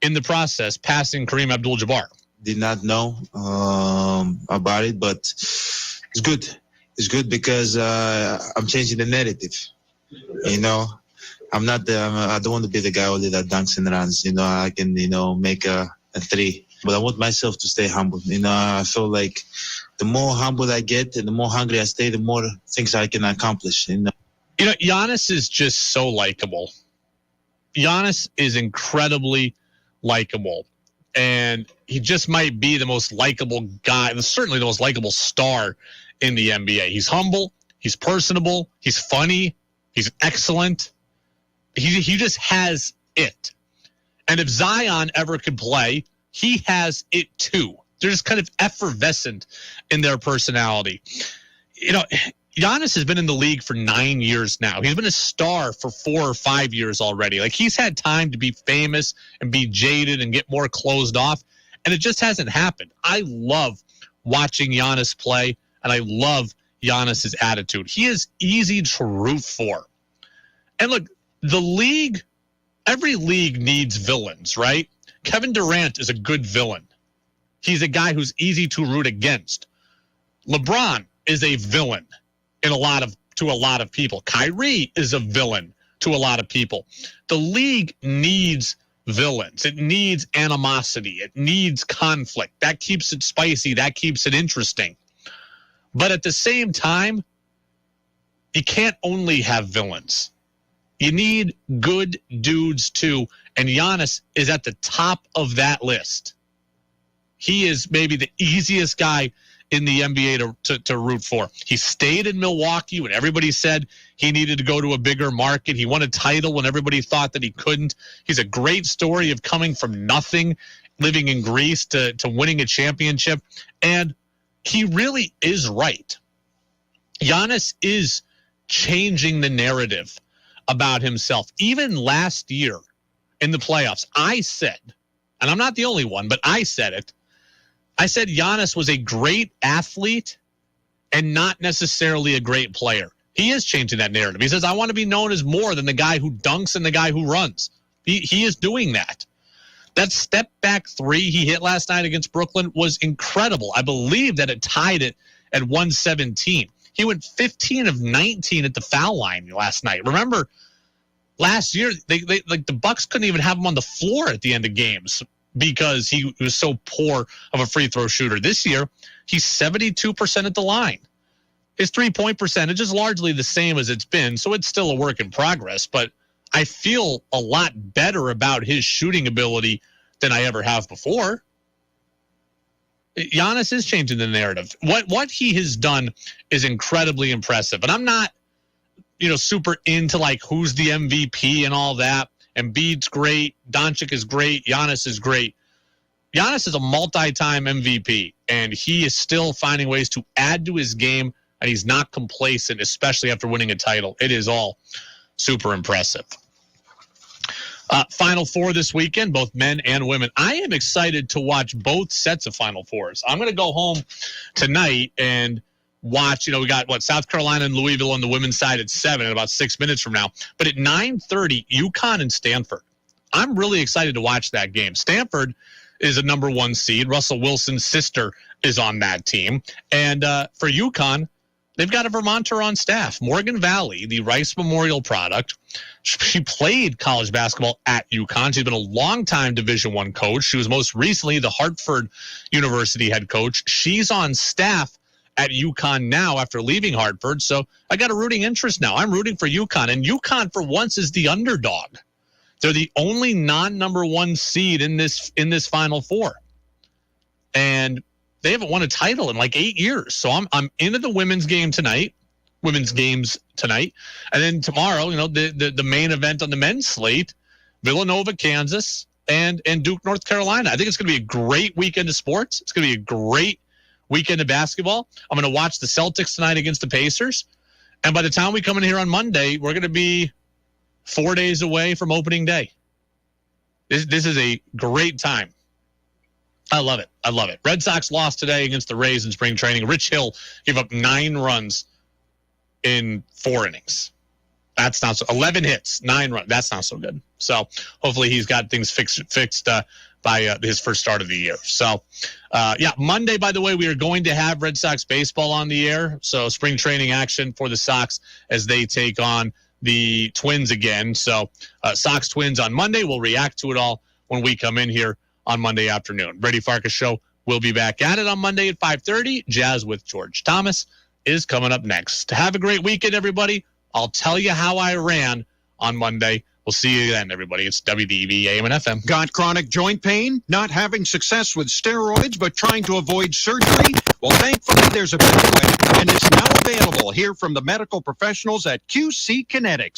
in the process, passing Kareem Abdul-Jabbar. Did not know about it, but it's good. It's good because I'm changing the narrative. I don't want to be the guy only that dunks and runs. I can, make a 3. But I want myself to stay humble. I feel like the more humble I get and the more hungry I stay, the more things I can accomplish. Giannis is just so likable. Giannis is incredibly likable. And he just might be the most likable guy, certainly the most likable star in the NBA. He's humble. He's personable. He's funny. He's excellent. He just has it. And if Zion ever could play, he has it too. They're just kind of effervescent in their personality. You know, Giannis has been in the league for 9 years now. He's been a star for 4 or 5 years already. Like, he's had time to be famous and be jaded and get more closed off, and it just hasn't happened. I love watching Giannis play, and I love Giannis's attitude. He is easy to root for. And look, the league, every league needs villains, right? Kevin Durant is a good villain. He's a guy who's easy to root against. LeBron is a villain to a lot of people. Kyrie is a villain to a lot of people. The league needs villains. It needs animosity. It needs conflict. That keeps it spicy. That keeps it interesting. But at the same time, you can't only have villains. You need good dudes too, and Giannis is at the top of that list. He is maybe the easiest guy in the NBA to root for. He stayed in Milwaukee when everybody said he needed to go to a bigger market. He won a title when everybody thought that he couldn't. He's a great story of coming from nothing, living in Greece to winning a championship. And he really is right. Giannis is changing the narrative about himself. Even last year in the playoffs, I said, and I'm not the only one, but I said it, I said Giannis was a great athlete and not necessarily a great player. He is changing that narrative. He says, I want to be known as more than the guy who dunks and the guy who runs. He is doing that. That step back three he hit last night against Brooklyn was incredible. I believe that it tied it at 117. He went 15 of 19 at the foul line last night. Remember, last year, the Bucks couldn't even have him on the floor at the end of games because he was so poor of a free throw shooter. This year, he's 72% at the line. His three-point percentage is largely the same as it's been, so it's still a work in progress. But I feel a lot better about his shooting ability than I ever have before. Giannis is changing the narrative. What he has done is incredibly impressive. And I'm not, super into like who's the MVP and all that. Embiid's great. Doncic is great. Giannis is great. Giannis is a multi-time MVP, and he is still finding ways to add to his game, and he's not complacent, especially after winning a title. It is all super impressive. Final Four this weekend, both men and women. I am excited to watch both sets of Final Fours. I'm going to go home tonight and watch, we got South Carolina and Louisville on the women's side at 7 in about 6 minutes from now. But at 9:30, UConn and Stanford. I'm really excited to watch that game. Stanford is a number 1 seed. Russell Wilson's sister is on that team. And for UConn, they've got a Vermonter on staff, Morgan Valley, the Rice Memorial product. She played college basketball at UConn. She's been a longtime Division I coach. She was most recently the Hartford University head coach. She's on staff at UConn now after leaving Hartford. So I got a rooting interest now. I'm rooting for UConn. And UConn, for once, is the underdog. They're the only non-number 1 seed in this Final Four. And they haven't won a title in like 8 years. So I'm into the women's games tonight. And then tomorrow, the main event on the men's slate, Villanova, Kansas, and Duke, North Carolina. I think it's going to be a great weekend of sports. It's going to be a great weekend of basketball. I'm going to watch the Celtics tonight against the Pacers. And by the time we come in here on Monday, we're going to be 4 days away from opening day. This is a great time. I love it. I love it. Red Sox lost today against the Rays in spring training. Rich Hill gave up 9 runs in 4 innings. That's not so. 11 hits, 9 runs. That's not so good. So hopefully he's got things fixed by his first start of the year. So, Monday, by the way, we are going to have Red Sox baseball on the air. So spring training action for the Sox as they take on the Twins again. So Sox Twins on Monday. We'll react to it all when we come in here on Monday afternoon. Brady Farkas Show will be back at it on Monday at 5:30. Jazz with George Thomas is coming up next. Have a great weekend, everybody. I'll tell you how I ran on Monday We'll see you then, everybody. It's WDEV AM and FM. Got chronic joint pain? Not having success with steroids, but trying to avoid surgery? Well, thankfully, there's a better way, and it's now available. Hear from the medical professionals at QC Kinetics.